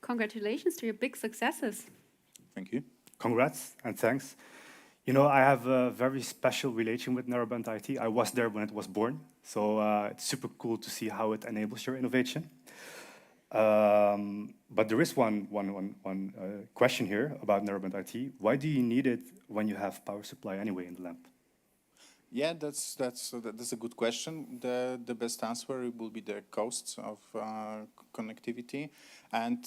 Congratulations to your big successes. Thank you. Congrats and thanks. You know, I have a very special relation with narrowband IT. I was there when it was born, so it's super cool to see how it enables your innovation. But there is one question here about narrowband IT. Why do you need it when you have power supply anyway in the lamp? Yeah, that's a good question. The best answer will be the costs of connectivity. And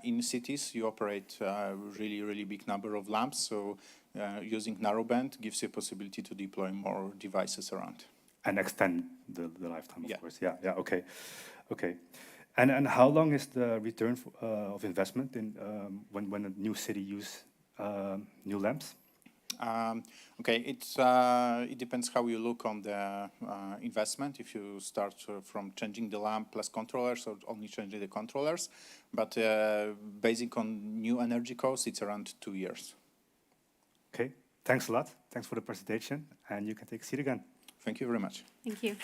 in cities, you operate a really big number of lamps. So using narrowband gives you a possibility to deploy more devices around. And extend the lifetime, of Yeah. course. Yeah, okay. And how long is the return of investment in when a new city use new lamps? Okay, it depends how you look on the investment. If you start from changing the lamp plus controllers, or only changing the controllers, but based on new energy costs, it's around 2 years. Okay, thanks a lot. Thanks for the presentation, and you can take a seat again. Thank you very much. Thank you.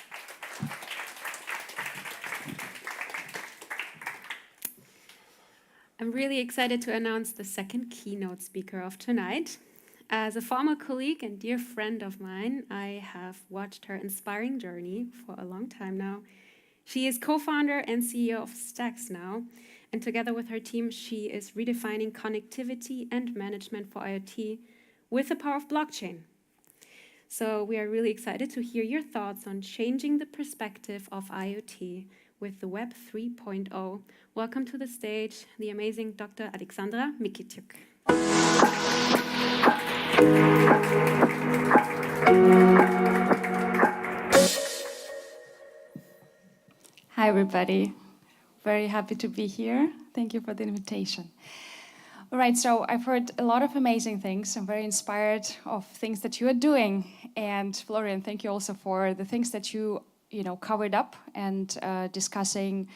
I'm really excited to announce the second keynote speaker of tonight. As a former colleague and dear friend of mine, I have watched her inspiring journey for a long time now. She is co-founder and CEO of Stacks now, and together with her team, she is redefining connectivity and management for IoT with the power of blockchain. So we are really excited to hear your thoughts on changing the perspective of IoT with the Web 3.0. Welcome to the stage, the amazing Dr. Alexandra Mikitiuk. Hi, everybody. Very happy to be here. Thank you for the invitation. All right, so I've heard a lot of amazing things. I'm very inspired of things that you are doing. And Florian, thank you also for the things that you covered up and discussing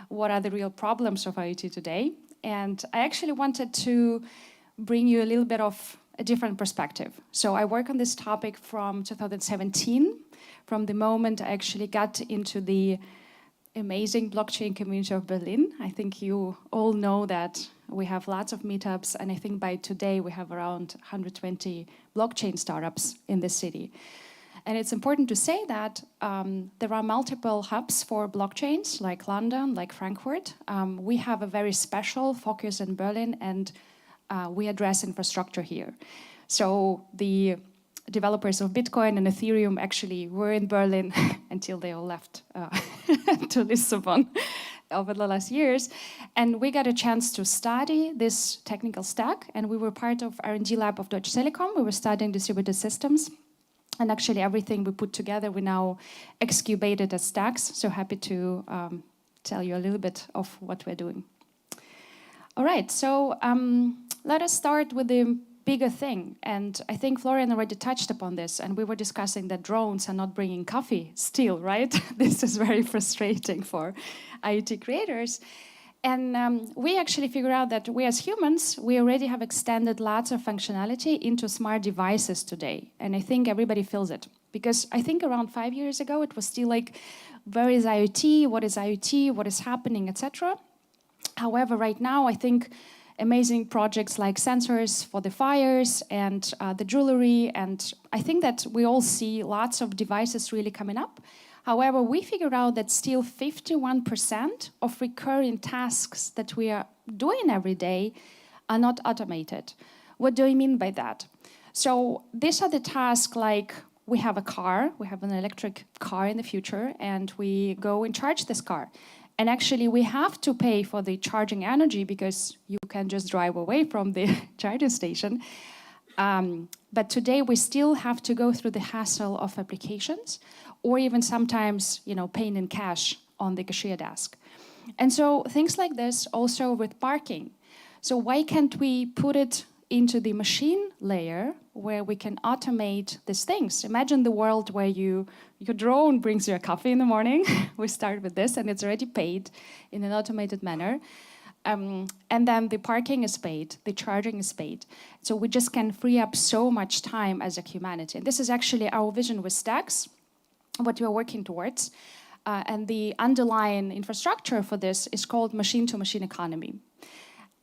what are the real problems of IoT today. And I actually wanted to bring you a little bit of a different perspective. So I work on this topic from 2017, from the moment I actually got into the amazing blockchain community of Berlin. I think you all know that we have lots of meetups, and I think by today we have around 120 blockchain startups in this city. And it's important to say that there are multiple hubs for blockchains, like London, like Frankfurt. We have a very special focus in Berlin, and we address infrastructure here. So the developers of Bitcoin and Ethereum actually were in Berlin until they all left to Lisbon over the last years. And we got a chance to study this technical stack, and we were part of R&D lab of Deutsche Telekom. We were studying distributed systems. And actually everything we put together, we now excubate it as stacks. So happy to tell you a little bit of what we're doing. All right, so let us start with the bigger thing. And I think Florian already touched upon this, and we were discussing that drones are not bringing coffee still, right? This is very frustrating for IoT creators. And we actually figured out that we as humans, we already have extended lots of functionality into smart devices today. And I think everybody feels it. Because I think around 5 years ago, it was still like, where is IoT, what is happening, etc. However, right now, I think amazing projects like sensors for the fires and the jewelry, and I think that we all see lots of devices really coming up. However, we figured out that still 51% of recurring tasks that we are doing every day are not automated. What do I mean by that? So these are the tasks like we have a car, we have an electric car in the future, and we go and charge this car. And actually, we have to pay for the charging energy because you can just drive away from the charging station. But today, we still have to go through the hassle of applications, or even sometimes, paying in cash on the cashier desk. And so things like this also with parking. So why can't we put it into the machine layer where we can automate these things? Imagine the world where your drone brings you a coffee in the morning. We start with this, and it's already paid in an automated manner. And then the parking is paid, the charging is paid. So we just can free up so much time as a humanity. And this is actually our vision with Stacks, what we are working towards. And the underlying infrastructure for this is called machine-to-machine economy.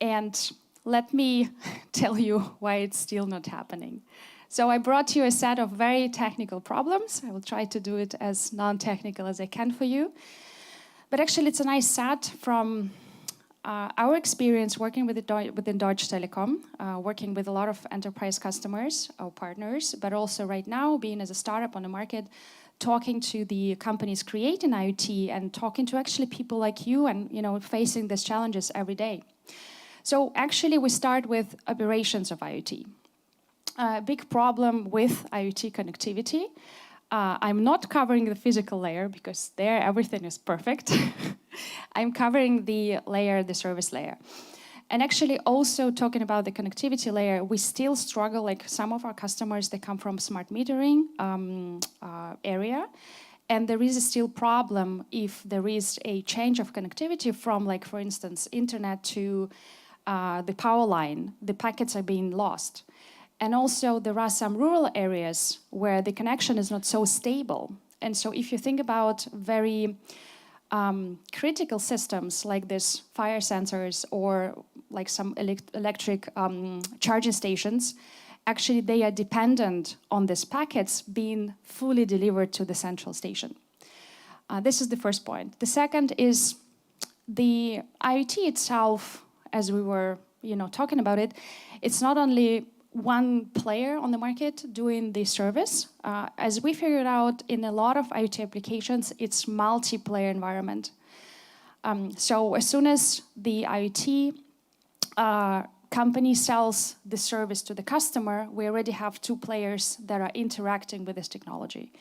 And let me tell you why it's still not happening. So I brought you a set of very technical problems. I will try to do it as non-technical as I can for you. But actually, it's a nice set from our experience working within Deutsche Telekom, working with a lot of enterprise customers, our partners, but also right now, being as a startup on the market, talking to the companies creating IoT and talking to actually people like you and facing these challenges every day. So actually, we start with operations of IoT. A big problem with IoT connectivity. I'm not covering the physical layer because there everything is perfect. I'm covering the layer, the service layer. And actually also talking about the connectivity layer, we still struggle, like some of our customers, they come from smart metering area. And there is a still problem if there is a change of connectivity from, like, for instance, internet to the power line, the packets are being lost. And also there are some rural areas where the connection is not so stable. And so if you think about very critical systems like this fire sensors or like some electric charging stations, actually they are dependent on these packets being fully delivered to the central station. This is the first point. The second is the IoT itself, as we were talking about it, it's not only one player on the market doing the service. As we figured out in a lot of IoT applications, it's multiplayer environment. So as soon as the IoT company sells the service to the customer, we already have two players that are interacting with this technology.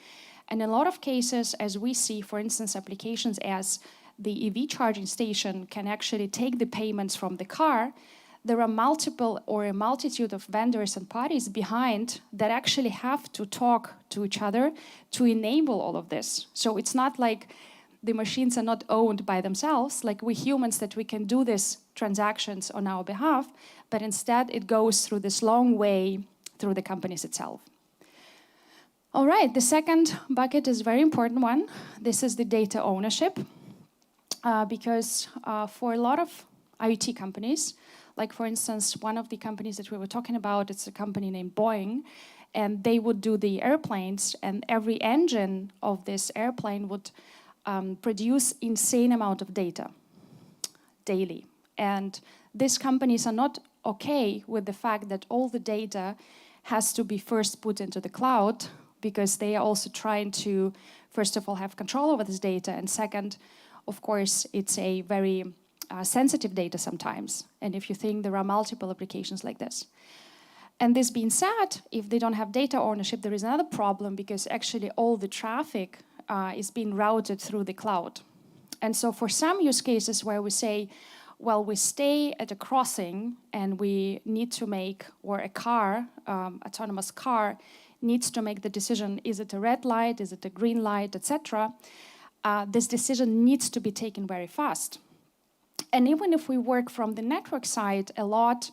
And in a lot of cases, as we see, for instance, applications as the EV charging station can actually take the payments from the car, there are multiple or a multitude of vendors and parties behind that actually have to talk to each other to enable all of this. So it's not like the machines are not owned by themselves, like we humans that we can do these transactions on our behalf, but instead it goes through this long way through the companies itself. All right, the second bucket is a very important one. This is the data ownership, because for a lot of IoT companies, like for instance, one of the companies that we were talking about, it's a company named Boeing, and they would do the airplanes, and every engine of this airplane would produce insane amount of data daily. And these companies are not okay with the fact that all the data has to be first put into the cloud, because they are also trying to, first of all, have control over this data, and second, of course, it's a very sensitive data sometimes. And if you think there are multiple applications like this. And this being said, if they don't have data ownership, there is another problem, because actually all the traffic is being routed through the cloud. And so for some use cases where we say, well, we stay at a crossing and we need to make, or a car, autonomous car, needs to make the decision, is it a red light, is it a green light, etc. This decision needs to be taken very fast. And even if we work from the network side a lot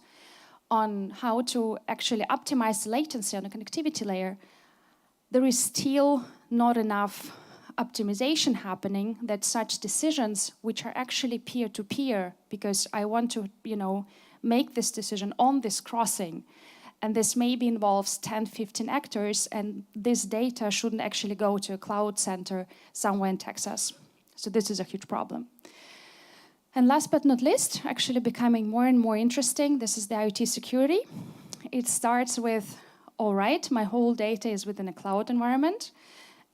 on how to actually optimize the latency on the connectivity layer, there is still not enough optimization happening that such decisions, which are actually peer-to-peer, because I want to, make this decision on this crossing, and this maybe involves 10, 15 actors, and this data shouldn't actually go to a cloud center somewhere in Texas. So this is a huge problem. And last but not least, actually becoming more and more interesting, this is the IoT security. It starts with, all right, my whole data is within a cloud environment,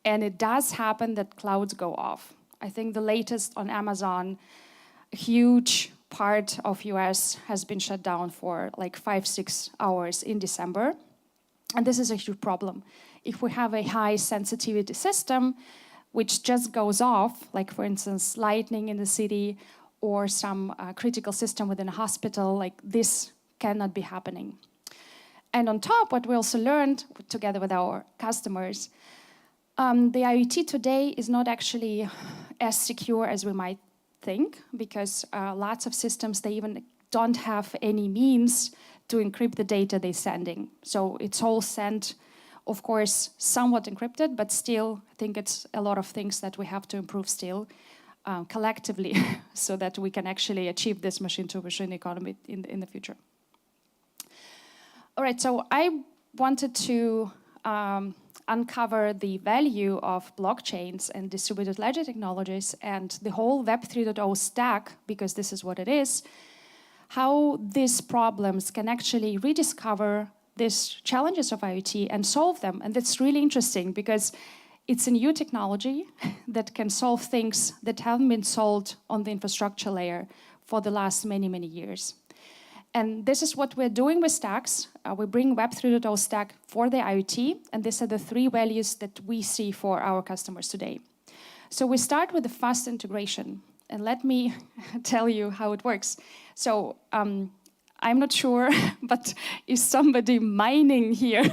and it does happen that clouds go off. I think the latest on Amazon, a huge part of US has been shut down for like 5-6 hours in December. And this is a huge problem. If we have a high sensitivity system, which just goes off, like for instance, lightning in the city, or some critical system within a hospital, like this cannot be happening. And on top, what we also learned together with our customers, the IoT today is not actually as secure as we might think, because lots of systems, they even don't have any means to encrypt the data they're sending. So it's all sent, of course, somewhat encrypted, but still, I think it's a lot of things that we have to improve still. Collectively, so that we can actually achieve this machine-to-machine economy in the future. All right, so I wanted to uncover the value of blockchains and distributed ledger technologies and the whole Web 3.0 stack, because this is what it is, how these problems can actually rediscover these challenges of IoT and solve them. And that's really interesting, because it's a new technology that can solve things that haven't been solved on the infrastructure layer for the last many, many years. And this is what we're doing with stacks. We bring Web 3.0 stack for the IoT, and these are the 3 values that we see for our customers today. So we start with the fast integration, and let me tell you how it works. So I'm not sure, but is somebody mining here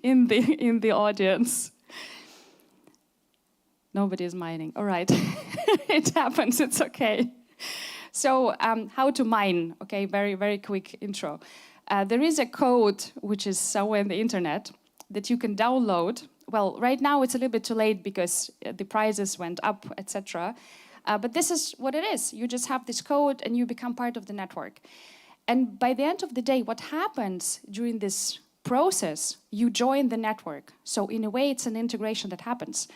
in the audience? Nobody is mining. All right. It happens. It's okay. So how to mine? Okay, very, very quick intro. There is a code which is somewhere in the internet that you can download. Well, right now it's a little bit too late because the prices went up, etc. But this is what it is. You just have this code and you become part of the network. And by the end of the day, what happens during this process, you join the network. So in a way, it's an integration that happens.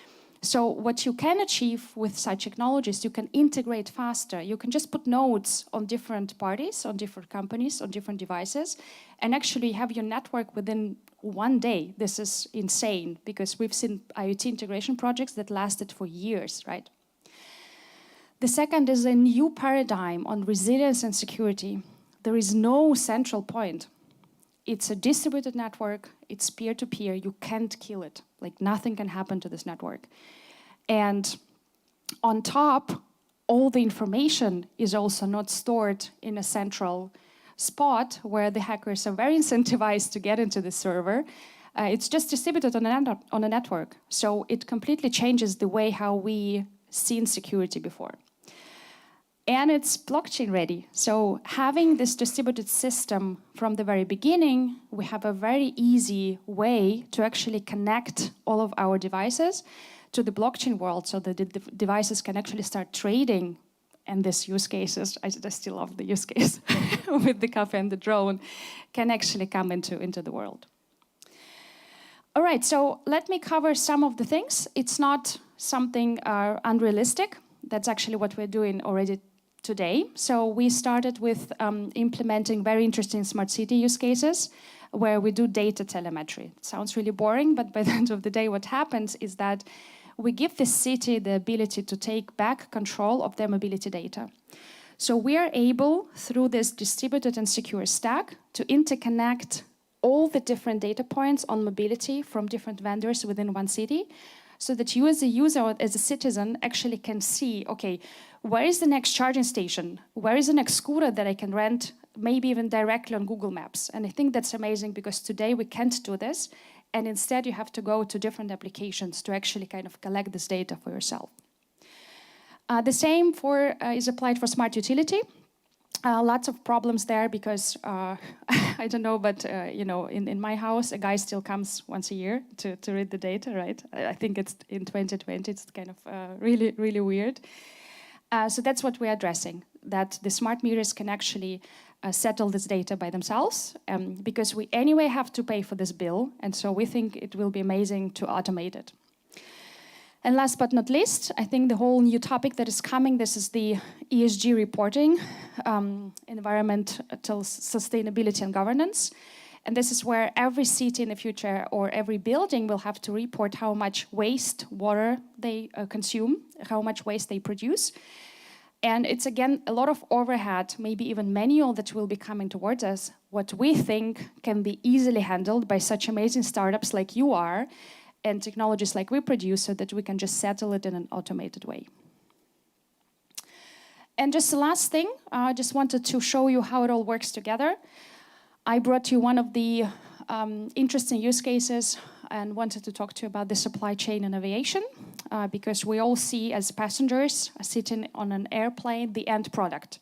So what you can achieve with such technologies, you can integrate faster. You can just put nodes on different parties, on different companies, on different devices, and actually have your network within one day. This is insane, because we've seen IoT integration projects that lasted for years, right? The second is a new paradigm on resilience and security. There is no central point. It's a distributed network, it's peer-to-peer, you can't kill it. Like nothing can happen to this network. And on top, all the information is also not stored in a central spot where the hackers are very incentivized to get into the server. It's just distributed on a network. So it completely changes the way how we seen security before. And it's blockchain ready. So having this distributed system from the very beginning, we have a very easy way to actually connect all of our devices to the blockchain world so that the devices can actually start trading. And these use cases, I still love the use case with the cafe and the drone, can actually come into the world. All right, so let me cover some of the things. It's not something unrealistic. That's actually what we're doing already today. So we started with implementing very interesting smart city use cases where we do data telemetry. It sounds really boring, but by the end of the day, what happens is that we give the city the ability to take back control of their mobility data. So we are able, through this distributed and secure stack, to interconnect all the different data points on mobility from different vendors within one city, so that you as a user or as a citizen actually can see, okay, where is the next charging station? Where is the next scooter that I can rent, maybe even directly on Google Maps? And I think that's amazing because today we can't do this. And instead you have to go to different applications to actually kind of collect this data for yourself. The same is applied for smart utility. Lots of problems there because, I don't know, but in my house, a guy still comes once a year to read the data, right? I think it's in 2020, it's kind of really, really weird. So that's what we're addressing, that the smart meters can actually settle this data by themselves because we anyway have to pay for this bill. And so we think it will be amazing to automate it. And last but not least, I think the whole new topic that is coming, this is the ESG reporting, environmental sustainability and governance. And this is where every city in the future or every building will have to report how much waste water they consume, how much waste they produce. And it's, again, a lot of overhead, maybe even manual that will be coming towards us, what we think can be easily handled by such amazing startups like you are, and technologies like we produce, so that we can just settle it in an automated way. And just the last thing, I just wanted to show you how it all works together. I brought you one of the interesting use cases and wanted to talk to you about the supply chain in aviation, because we all see as passengers sitting on an airplane the end product.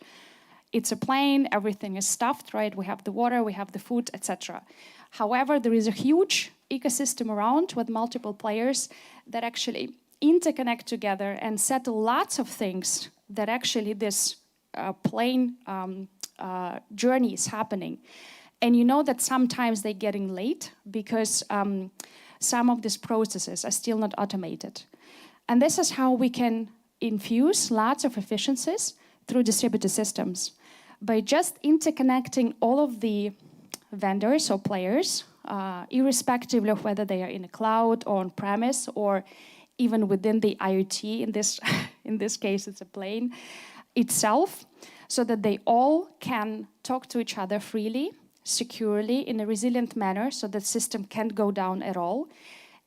It's a plane, everything is stuffed, right? We have the water, we have the food, etc. However, there is a huge ecosystem around with multiple players that actually interconnect together and settle lots of things that actually this plane journey is happening. And you know that sometimes they're getting late because some of these processes are still not automated. And this is how we can infuse lots of efficiencies through distributed systems by just interconnecting all of the vendors or players, irrespective of whether they are in a cloud or on-premise or even within the IoT, in this case it's a plane itself, so that they all can talk to each other freely, securely, in a resilient manner, so that system can't go down at all,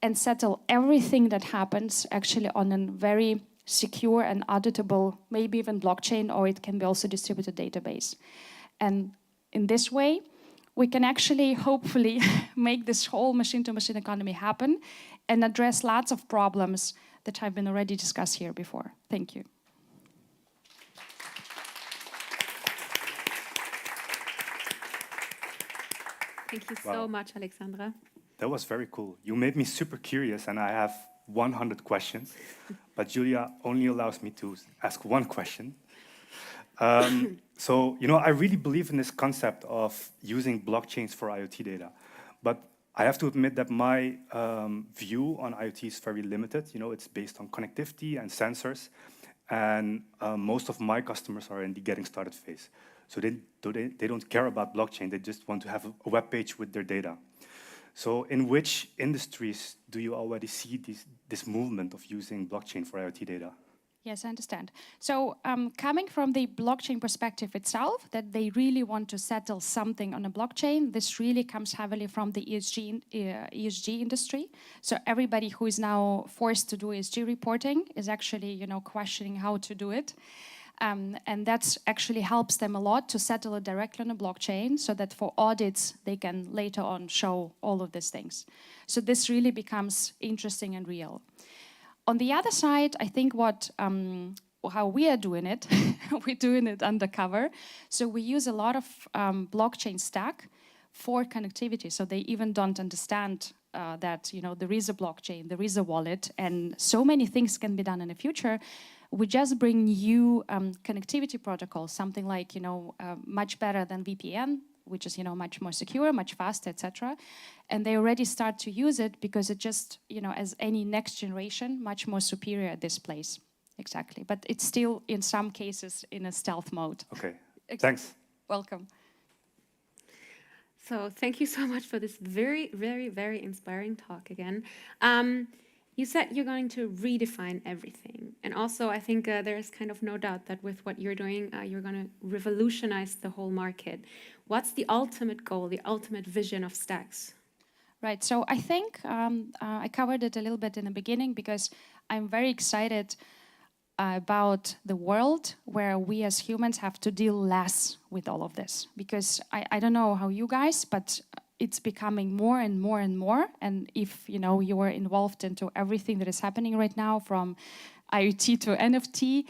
and settle everything that happens actually on a very secure and auditable, maybe even blockchain, or it can be also distributed database. And in this way, we can actually, hopefully, make this whole machine-to-machine economy happen and address lots of problems that have been already discussed here before. Thank you. Thank you so much, Alexandra. That was very cool. You made me super curious, and I have 100 questions, but Julia only allows me to ask one question. So, I really believe in this concept of using blockchains for IoT data, but I have to admit that my view on IoT is very limited. It's based on connectivity and sensors, and most of my customers are in the getting started phase. So they don't care about blockchain, they just want to have a web page with their data. So in which industries do you already see this movement of using blockchain for IoT data? Yes, I understand. So coming from the blockchain perspective itself, that they really want to settle something on a blockchain, this really comes heavily from the ESG industry. So everybody who is now forced to do ESG reporting is actually, questioning how to do it. And that actually helps them a lot to settle it directly on a blockchain so that for audits, they can later on show all of these things. So this really becomes interesting and real. On the other side, I think how we are doing it, we're doing it undercover. So we use a lot of blockchain stack for connectivity. So they even don't understand that there is a blockchain, there is a wallet, and so many things can be done in the future. We just bring new connectivity protocols, something like much better than VPN, which is much more secure, much faster, etc. And they already start to use it because it just as any next generation, much more superior at this place. Exactly, but it's still in some cases in a stealth mode. Okay, thanks. Welcome. So thank you so much for this very, very, very inspiring talk again. You said you're going to redefine everything. And also, I think there's kind of no doubt that with what you're doing, you're going to revolutionize the whole market. What's the ultimate goal, the ultimate vision of Stacks? Right, so I think I covered it a little bit in the beginning because I'm very excited about the world where we as humans have to deal less with all of this. Because I don't know how you guys, but it's becoming more and more and more. And if you are involved into everything that is happening right now, from IoT to NFT,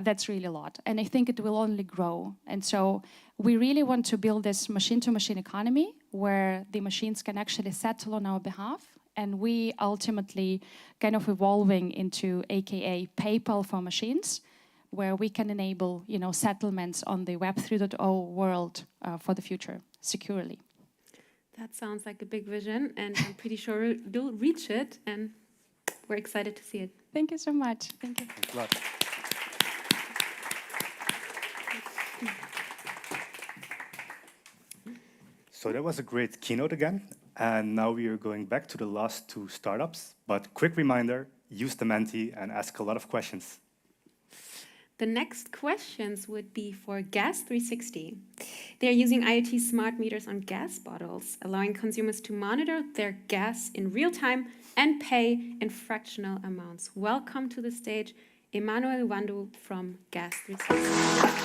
that's really a lot. And I think it will only grow. And so we really want to build this machine-to-machine economy where the machines can actually settle on our behalf. And we ultimately kind of evolving into AKA PayPal for machines, where we can enable settlements on the Web 3.0 world for the future securely. That sounds like a big vision, and I'm pretty sure you'll reach it, and we're excited to see it. Thank you so much. Thank you. Thanks a lot. So that was a great keynote again. And now we are going back to the last two startups. But quick reminder, use the Menti and ask a lot of questions. The next questions would be for Gas 360. They're using IoT smart meters on gas bottles, allowing consumers to monitor their gas in real time and pay in fractional amounts. Welcome to the stage, Emmanuel Wandu from Gas 360.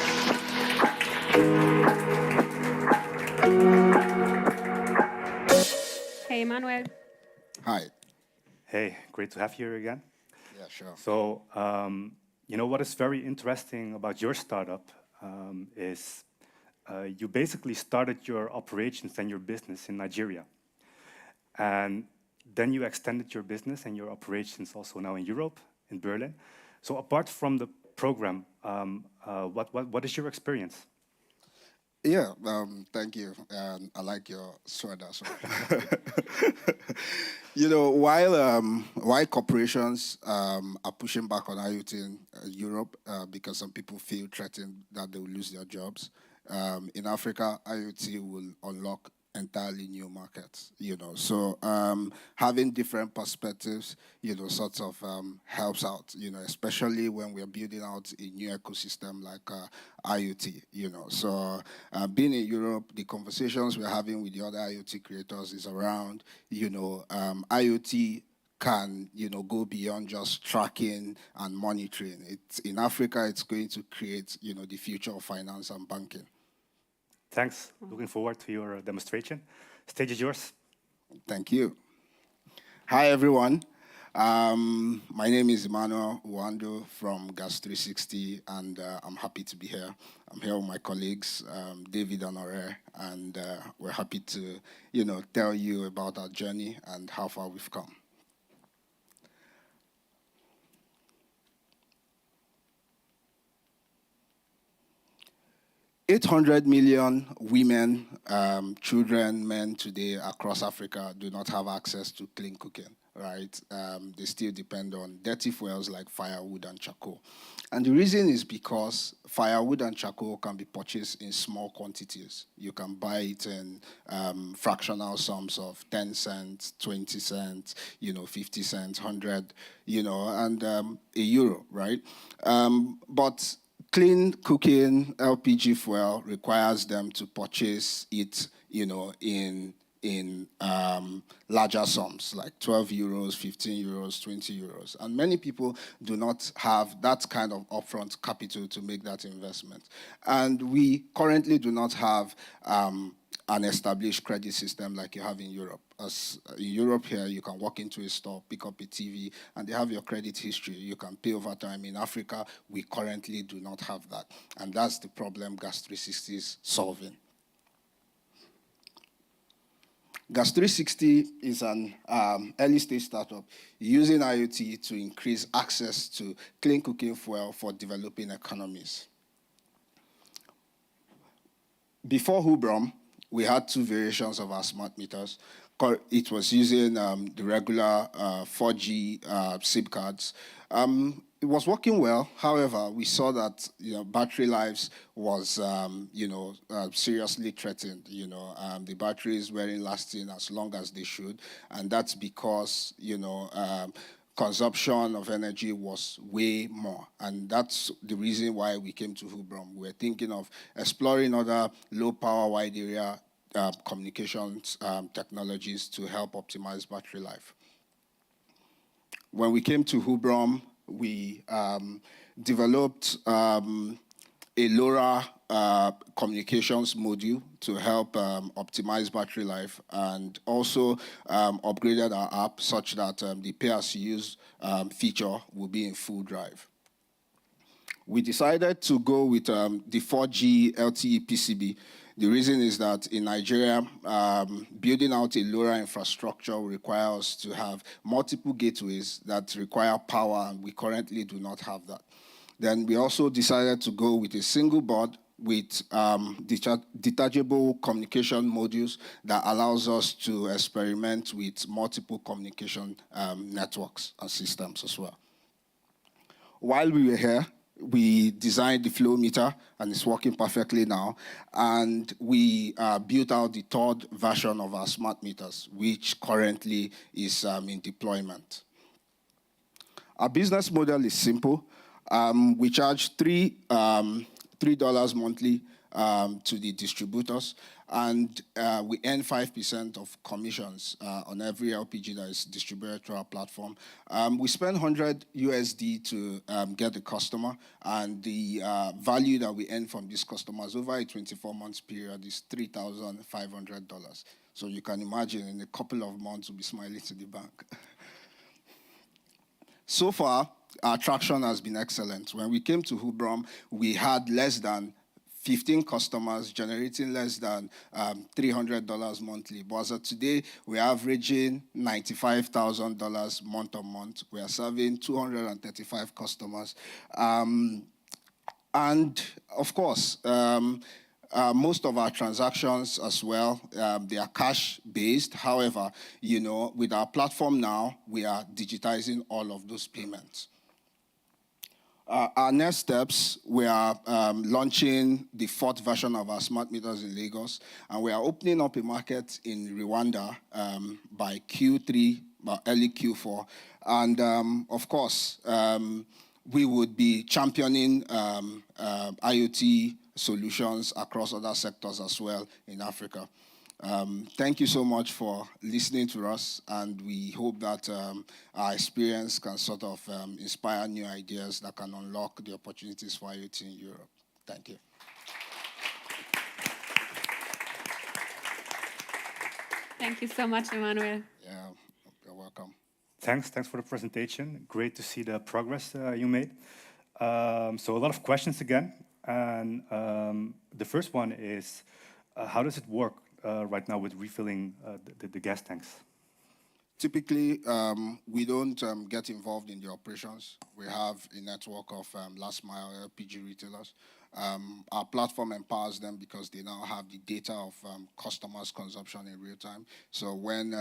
Hey, Emmanuel. Hi. Hey, great to have you here again. Yeah, sure. So, what is very interesting about your startup is you basically started your operations and your business in Nigeria. And then you extended your business and your operations also now in Europe, in Berlin. So apart from the program, what is your experience? Yeah, thank you. I like your sweater. So. While corporations are pushing back on IoT in Europe because some people feel threatened that they will lose their jobs, in Africa, IoT will unlock entirely new markets, So having different perspectives, sort of helps out, especially when we're building out a new ecosystem like IoT, So being in Europe, the conversations we're having with the other IoT creators is around, IoT can, go beyond just tracking and monitoring. In Africa, it's going to create, the future of finance and banking. Thanks. Looking forward to your demonstration. Stage is yours. Thank you. Hi, everyone. My name is Emmanuel Wandu from Gas 360, and I'm happy to be here. I'm here with my colleagues, David and Ore, and we're happy to, tell you about our journey and how far we've come. $800 million women, children, men today across Africa do not have access to clean cooking. right? They still depend on dirty fuels like firewood and charcoal. And the reason is because firewood and charcoal can be purchased in small quantities. You can buy it in fractional sums of 10 cents, 20 cents, 50 cents, 100, and €1, right? But clean cooking LPG fuel requires them to purchase it, in larger sums, like €12, €15, €20. And many people do not have that kind of upfront capital to make that investment. And we currently do not have an established credit system like you have in Europe. As in Europe here, you can walk into a store, pick up a TV, and they have your credit history. You can pay over time. In Africa, we currently do not have that. And that's the problem Gas 360 is solving. Gas 360 is an early-stage startup using IoT to increase access to clean cooking fuel for developing economies. Before Hubrom, we had two variations of our smart meters. It was using the regular 4G SIM cards. It was working well. However, we saw that battery lives was seriously threatened. The batteries weren't lasting as long as they should, and that's because consumption of energy was way more, and that's the reason why we came to Hubrom. We're thinking of exploring other low-power, wide-area communications technologies to help optimize battery life. When we came to Hubrom, we developed a LoRa communications module to help optimize battery life, and also upgraded our app such that the pay-as-you-use feature will be in full drive. We decided to go with the 4G LTE PCB. The reason is that in Nigeria, building out a LoRa infrastructure will require us to have multiple gateways that require power, and we currently do not have that. Then we also decided to go with a single board with detachable communication modules that allows us to experiment with multiple communication networks and systems as well. While we were here, we designed the flow meter, and it's working perfectly now. And we built out the third version of our smart meters, which currently is in deployment. Our business model is simple. We charge $3 monthly to the distributors, and we earn 5% of commissions on every LPG that is distributed through our platform. We spend $100 to get the customer, and the value that we earn from these customers over a 24-month period is $3,500. So you can imagine in a couple of months we'll be smiling to the bank. So far, our traction has been excellent. When we came to Hubrom, we had less than 15 customers generating less than $300 monthly. But as of today, we're averaging $95,000 month on month. We are serving 235 customers. And of course, most of our transactions as well, they are cash-based. However, with our platform now, we are digitizing all of those payments. Our next steps, we are launching the fourth version of our smart meters in Lagos, and we are opening up a market in Rwanda by Q3, early Q4. And of course, we would be championing IoT solutions across other sectors as well in Africa. Thank you so much for listening to us, and we hope that our experience can sort of inspire new ideas that can unlock the opportunities for IoT in Europe. Thank you. Thank you so much, Emmanuel. Yeah, you're welcome. Thanks for the presentation. Great to see the progress you made. So a lot of questions again, and the first one is, how does it work right now with refilling the gas tanks? typically, we don't get involved in the operations. We have a network of last mile LPG retailers. Our platform empowers them because they now have the data of customers' consumption in real time. So when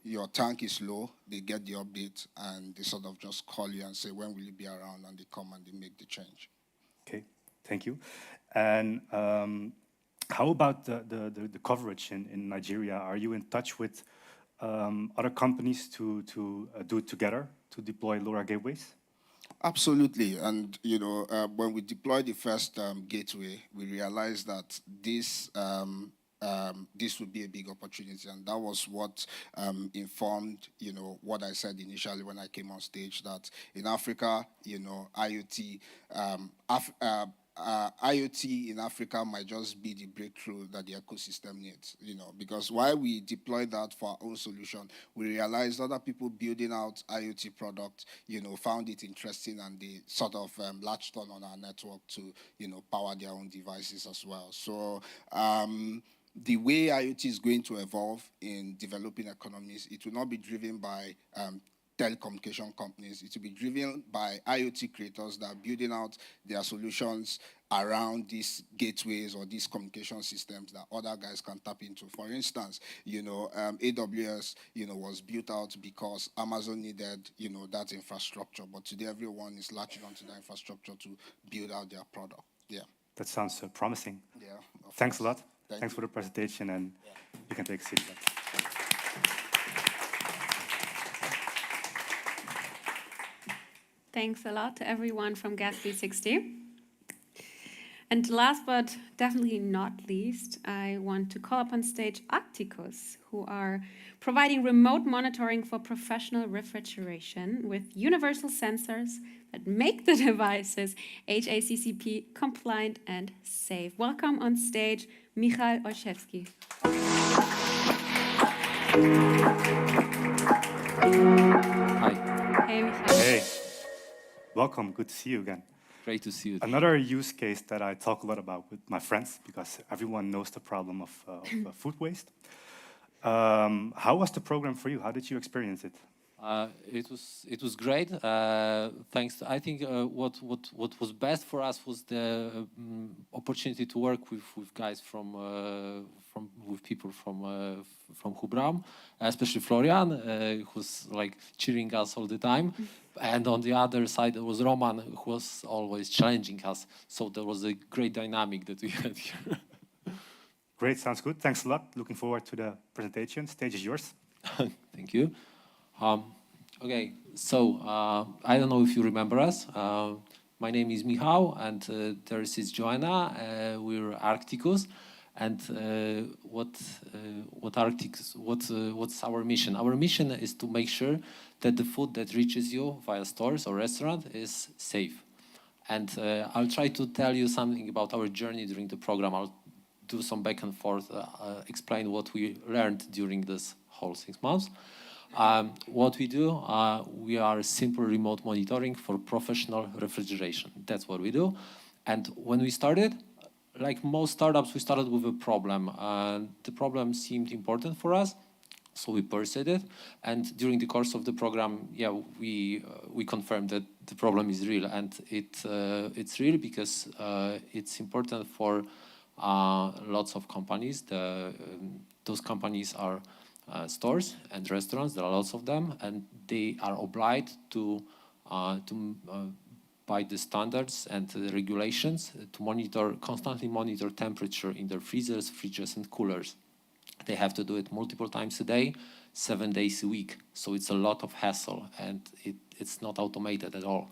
your tank is low, they get the update and they sort of just call you and say, when will you be around? And they come and they make the change. Okay, thank you. And how about the coverage in Nigeria? Are you in touch with other companies to do it together to deploy LoRa gateways? Absolutely, and when we deployed the first gateway, we realized that this would be a big opportunity, and that was what informed what I said initially when I came on stage, that in Africa, IoT. IoT in Africa might just be the breakthrough that the ecosystem needs, because while we deployed that for our own solution, we realized other people building out IoT products, found it interesting and they sort of latched on our network to, power their own devices as well. So the way IoT is going to evolve in developing economies, it will not be driven by telecommunication companies. It will be driven by IoT creators that are building out their solutions around these gateways or these communication systems that other guys can tap into. For instance, AWS, was built out because Amazon needed, that infrastructure. But today, everyone is latching onto that infrastructure to build out their product. Yeah. That sounds promising. Yeah. Thanks a lot. Thank Thanks you. for the presentation, and you can take a seat. Thanks a lot to everyone from Gas 360. And last but definitely not least, I want to call up on stage Arcticus, who are providing remote monitoring for professional refrigeration with universal sensors that make the devices HACCP compliant and safe. Welcome on stage, Michal Olszewski. Hi. Hey, Michal. Hey, welcome. Good to see you again. Great to see you. Another use case that I talk a lot about with my friends, because everyone knows the problem of food waste. How was the program for you? How did you experience it? It was great. Thanks. I think what was best for us was the opportunity to work with guys with people from Hubram, especially Florian, who's like cheering us all the time. And on the other side, there was Roman, who was always challenging us. So there was a great dynamic that we had here. Great, sounds good. Thanks a lot. Looking forward to the presentation. Stage is yours. Thank you. Okay, so I don't know if you remember us. My name is Michał, and there is Joanna. We're Arcticus. And what's our mission? Our mission is to make sure that the food that reaches you via stores or restaurant is safe. And I'll try to tell you something about our journey during the program. I'll do some back and forth, explain what we learned during this whole 6 months. What we do, we are simple remote monitoring for professional refrigeration. That's what we do. And when we started, like most startups, we started with a problem. The problem seemed important for us, so we pursued it. And during the course of the program, we confirmed that the problem is real. And it's real because it's important for lots of companies. Those companies are stores and restaurants. There are lots of them, and they are obliged to by the standards and the regulations to constantly monitor temperature in their freezers, fridges, and coolers. They have to do it multiple times a day, 7 days a week. So it's a lot of hassle, and it's not automated at all.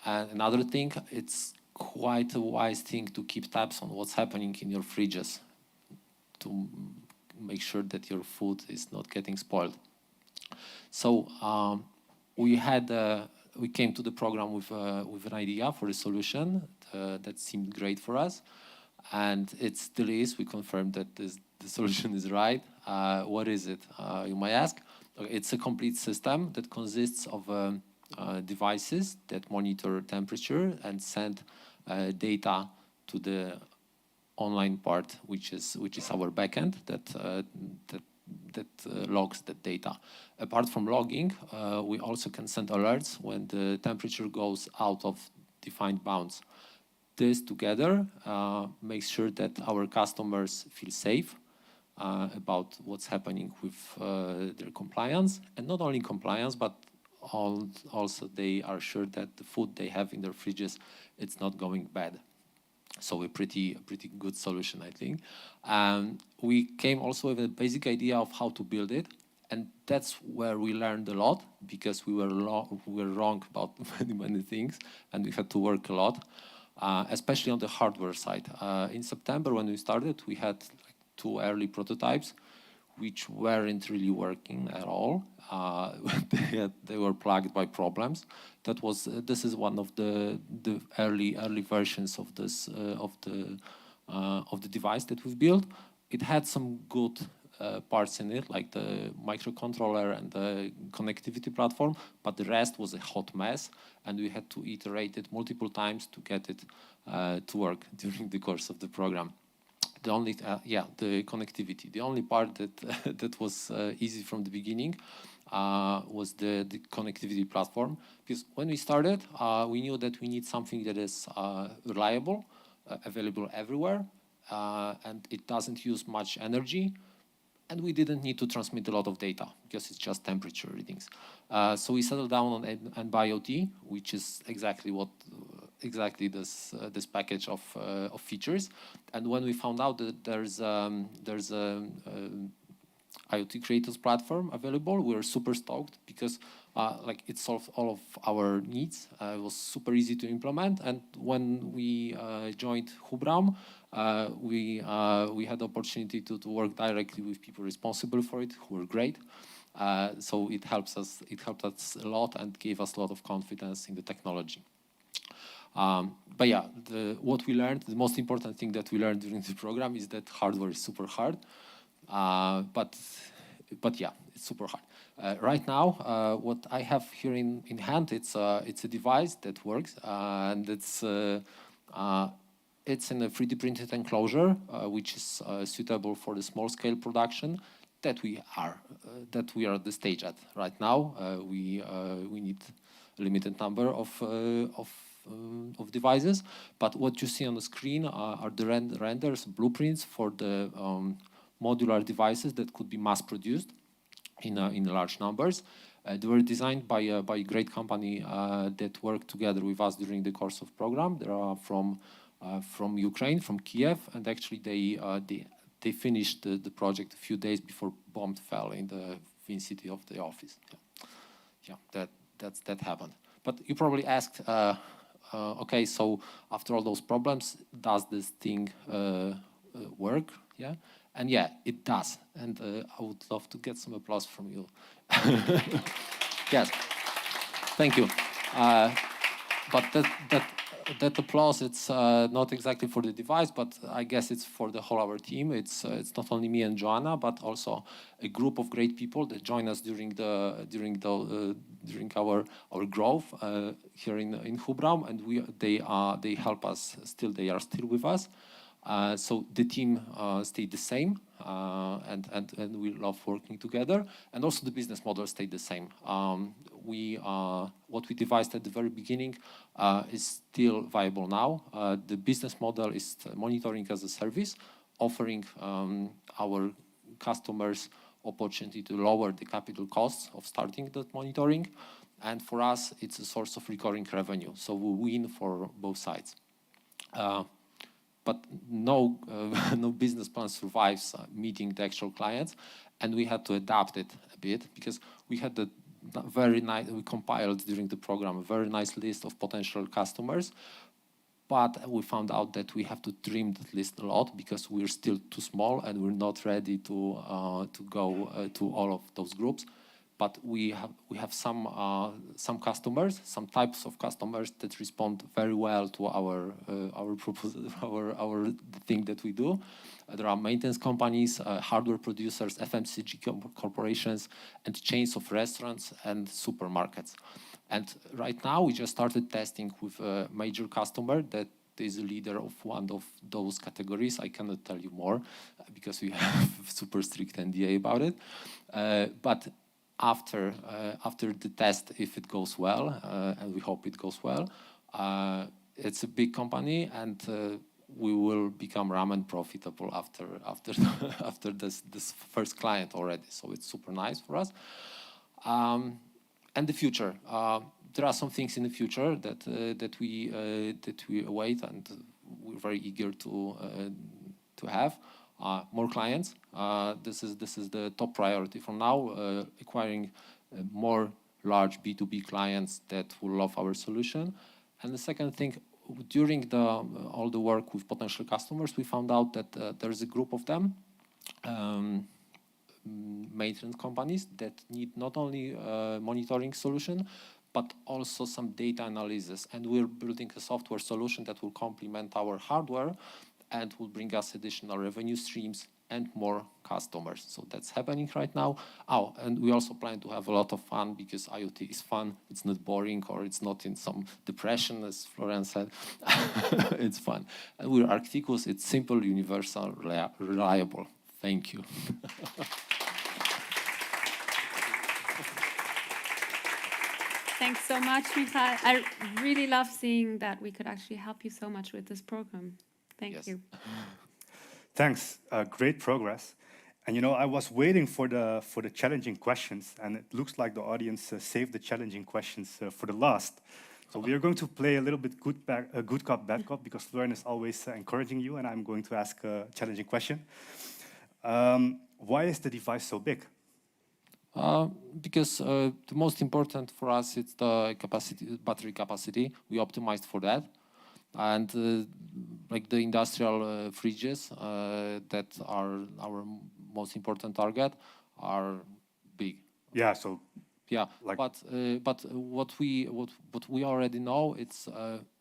And another thing, it's quite a wise thing to keep tabs on what's happening in your fridges to make sure that your food is not getting spoiled. So we came to the program with an idea for a solution that seemed great for us, and it still is. We confirmed that the solution is right. What is it, you might ask? It's a complete system that consists of devices that monitor temperature and send data to the online part, which is our backend that logs the data. Apart from logging, we also can send alerts when the temperature goes out of defined bounds. This together makes sure that our customers feel safe about what's happening with their compliance, and not only compliance, but also they are sure that the food they have in their fridges, it's not going bad. So a pretty good solution, I think. We came also with a basic idea of how to build it, and that's where we learned a lot, because we were wrong about many things, and we had to work a lot, especially on the hardware side. In September, when we started, we had like 2 early prototypes, which weren't really working at all. They were plagued by problems. This is one of the early versions of this of the device that we've built. It had some good parts in it, like the microcontroller and the connectivity platform, but the rest was a hot mess, and we had to iterate it multiple times to get it to work during the course of the program. The only, the connectivity. The only part that was easy from the beginning was the connectivity platform. Because when we started, we knew that we need something that is reliable, available everywhere, and it doesn't use much energy. And we didn't need to transmit a lot of data because it's just temperature readings. So we settled down on IoT, which is exactly this package of features. And when we found out that there's a IoT Creators platform available, we were super stoked, because like it solved all of our needs. It was super easy to implement. And when we joined Hubraum, we had the opportunity to work directly with people responsible for it, who were great. So it helped us a lot and gave us a lot of confidence in the technology. But yeah, what we learned, the most important thing that we learned during the program is that hardware is super hard. But yeah, it's super hard. Right now, what I have here in hand, it's a device that works, and it's in a 3D printed enclosure, which is suitable for the small scale production that we are at the stage at right now. We need a limited number of devices, but what you see on the screen are the renders, blueprints for the modular devices that could be mass produced in large numbers. They were designed by a great company that worked together with us during the course of program. They are from Ukraine, from Kiev, and actually they finished the project a few days before bomb fell in the vicinity of the office. Yeah, that happened. But you probably asked, okay, so after all those problems, does this thing work? Yeah. And yeah, it does. And I would love to get some applause from you. Yes, thank you. But that applause, it's not exactly for the device, but I guess it's for the whole our team. It's not only me and Joanna, but also a group of great people that join us during our growth here in Hubraum, and they help us still. They are still with us. So the team stayed the same, and we love working together. And also the business model stayed the same. What we devised at the very beginning is still viable now. The business model is monitoring as a service, offering our customers opportunity to lower the capital costs of starting that monitoring. And for us, it's a source of recurring revenue. So we win for both sides. But no business plan survives meeting the actual clients, and we had to adapt it a bit, because we had we compiled during the program a very nice list of potential customers, but we found out that we have to trim that list a lot, because we're still too small and we're not ready to go to all of those groups. But we have some customers, some types of customers that respond very well to our proposal, our thing that we do. There are maintenance companies, hardware producers, FMCG corporations, and chains of restaurants and supermarkets. And right now we just started testing with a major customer that is a leader of one of those categories. I cannot tell you more because we have super strict NDA about it. But after the test, if it goes well, and we hope it goes well, it's a big company, and we will become ramen profitable after this first client already. So it's super nice for us. And the future. There are some things in the future that we await, and we're very eager to have more clients. This is the top priority for now. Acquiring more large B2B clients that will love our solution. And the second thing, during all the work with potential customers, we found out that there is a group of them. Maintenance companies that need not only monitoring solution, but also some data analysis. And we're building a software solution that will complement our hardware and will bring us additional revenue streams and more customers. So that's happening right now. Oh, and we also plan to have a lot of fun because IoT is fun. It's not boring or it's not in some depression, as Florian said. It's fun. And we're Arcticus. It's simple, universal, reliable. Thank you. Thanks so much, Michael. I really love seeing that we could actually help you so much with this program. Thank you. Thanks. Great progress. And you know, I was waiting for the challenging questions, and it looks like the audience saved the challenging questions for the last. So we are going to play a little bit good cop, bad cop, because Florian is always encouraging you, and I'm going to ask a challenging question. Why is the device so big? Because the most important for us is the battery capacity. We optimized for that. And like the industrial fridges that are our most important target are big. Yeah, so yeah, like but what we already know, it's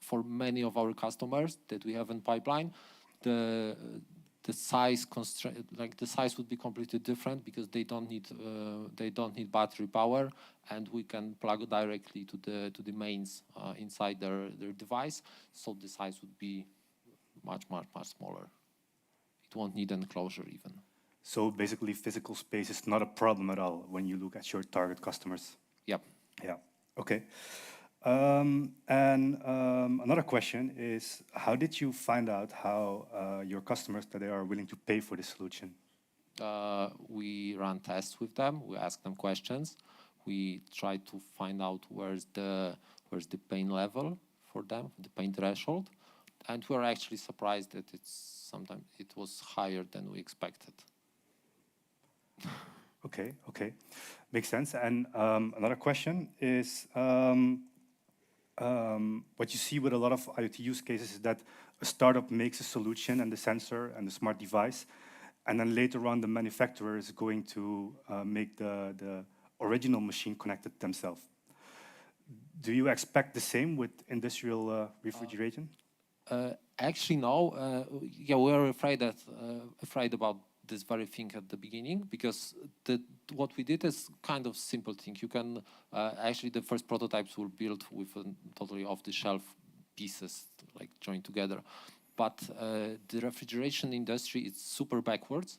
for many of our customers that we have in pipeline, the size constraint, like the size would be completely different because they don't need battery power, and we can plug directly to the mains inside their device. So the size would be much smaller. It won't need enclosure even. So basically, physical space is not a problem at all when you look at your target customers. Yep. Yeah. Okay. Another question is, how did you find out how your customers that they are willing to pay for this solution? We run tests with them. We ask them questions. We try to find out where's the pain level for them, the pain threshold, and we are actually surprised that sometimes it was higher than we expected. Okay, makes sense. And another question is, what you see with a lot of IoT use cases is that a startup makes a solution and the sensor and the smart device, and then later on the manufacturer is going to make the original machine connected themselves. Do you expect the same with industrial refrigeration? Actually, no. Yeah, we are afraid about this very thing at the beginning, because what we did is kind of simple thing. You can actually, the first prototypes were built with totally off-the-shelf pieces, like joined together. But the refrigeration industry is super backwards.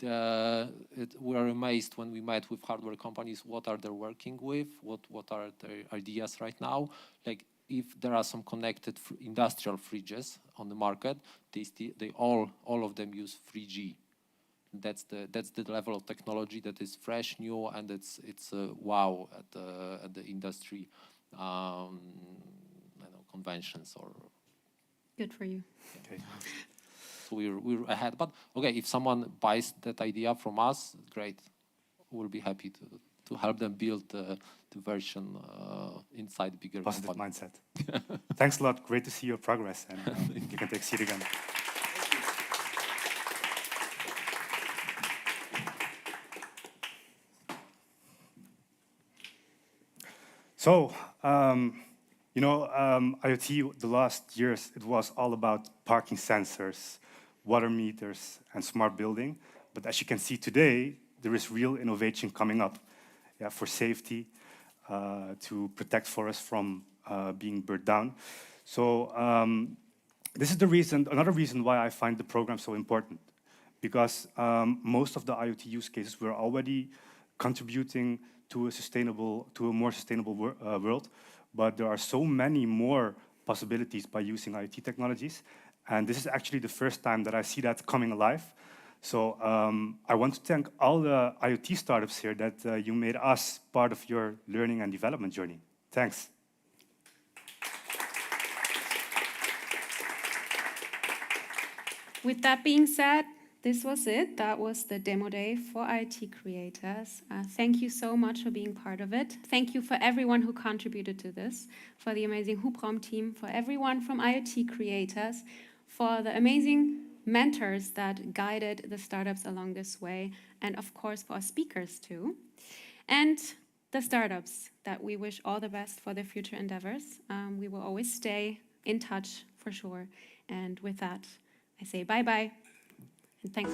We are amazed when we met with hardware companies, what are they working with, what are their ideas right now. Like, if there are some connected industrial fridges on the market, they all of them use 3G. That's the level of technology that is fresh, new, and it's wow at the industry conventions or. Good for you. Okay. So we're ahead. But okay, if someone buys that idea from us, great. We'll be happy to help them build the version inside bigger positive company. Mindset. Thanks a lot. Great to see your progress, and you can take a seat again. So, IoT, the last years, it was all about parking sensors, water meters, and smart building. But as you can see today, there is real innovation coming up, for safety, to protect forests from being burnt down. So, this is another reason why I find the program so important, because most of the IoT use cases we're already contributing to a more sustainable world, but there are so many more possibilities by using IoT technologies, and this is actually the first time that I see that coming alive. So I want to thank all the IoT startups here that you made us part of your learning and development journey. Thanks. With that being said, this was it. That was the demo day for IoT Creators. Thank you so much for being part of it. Thank you for everyone who contributed to this, for the amazing Hubraum team, for everyone from IoT Creators, for the amazing mentors that guided the startups along this way, and of course for our speakers too. And the startups that we wish all the best for their future endeavors. We will always stay in touch for sure. And with that, I say bye-bye and thanks.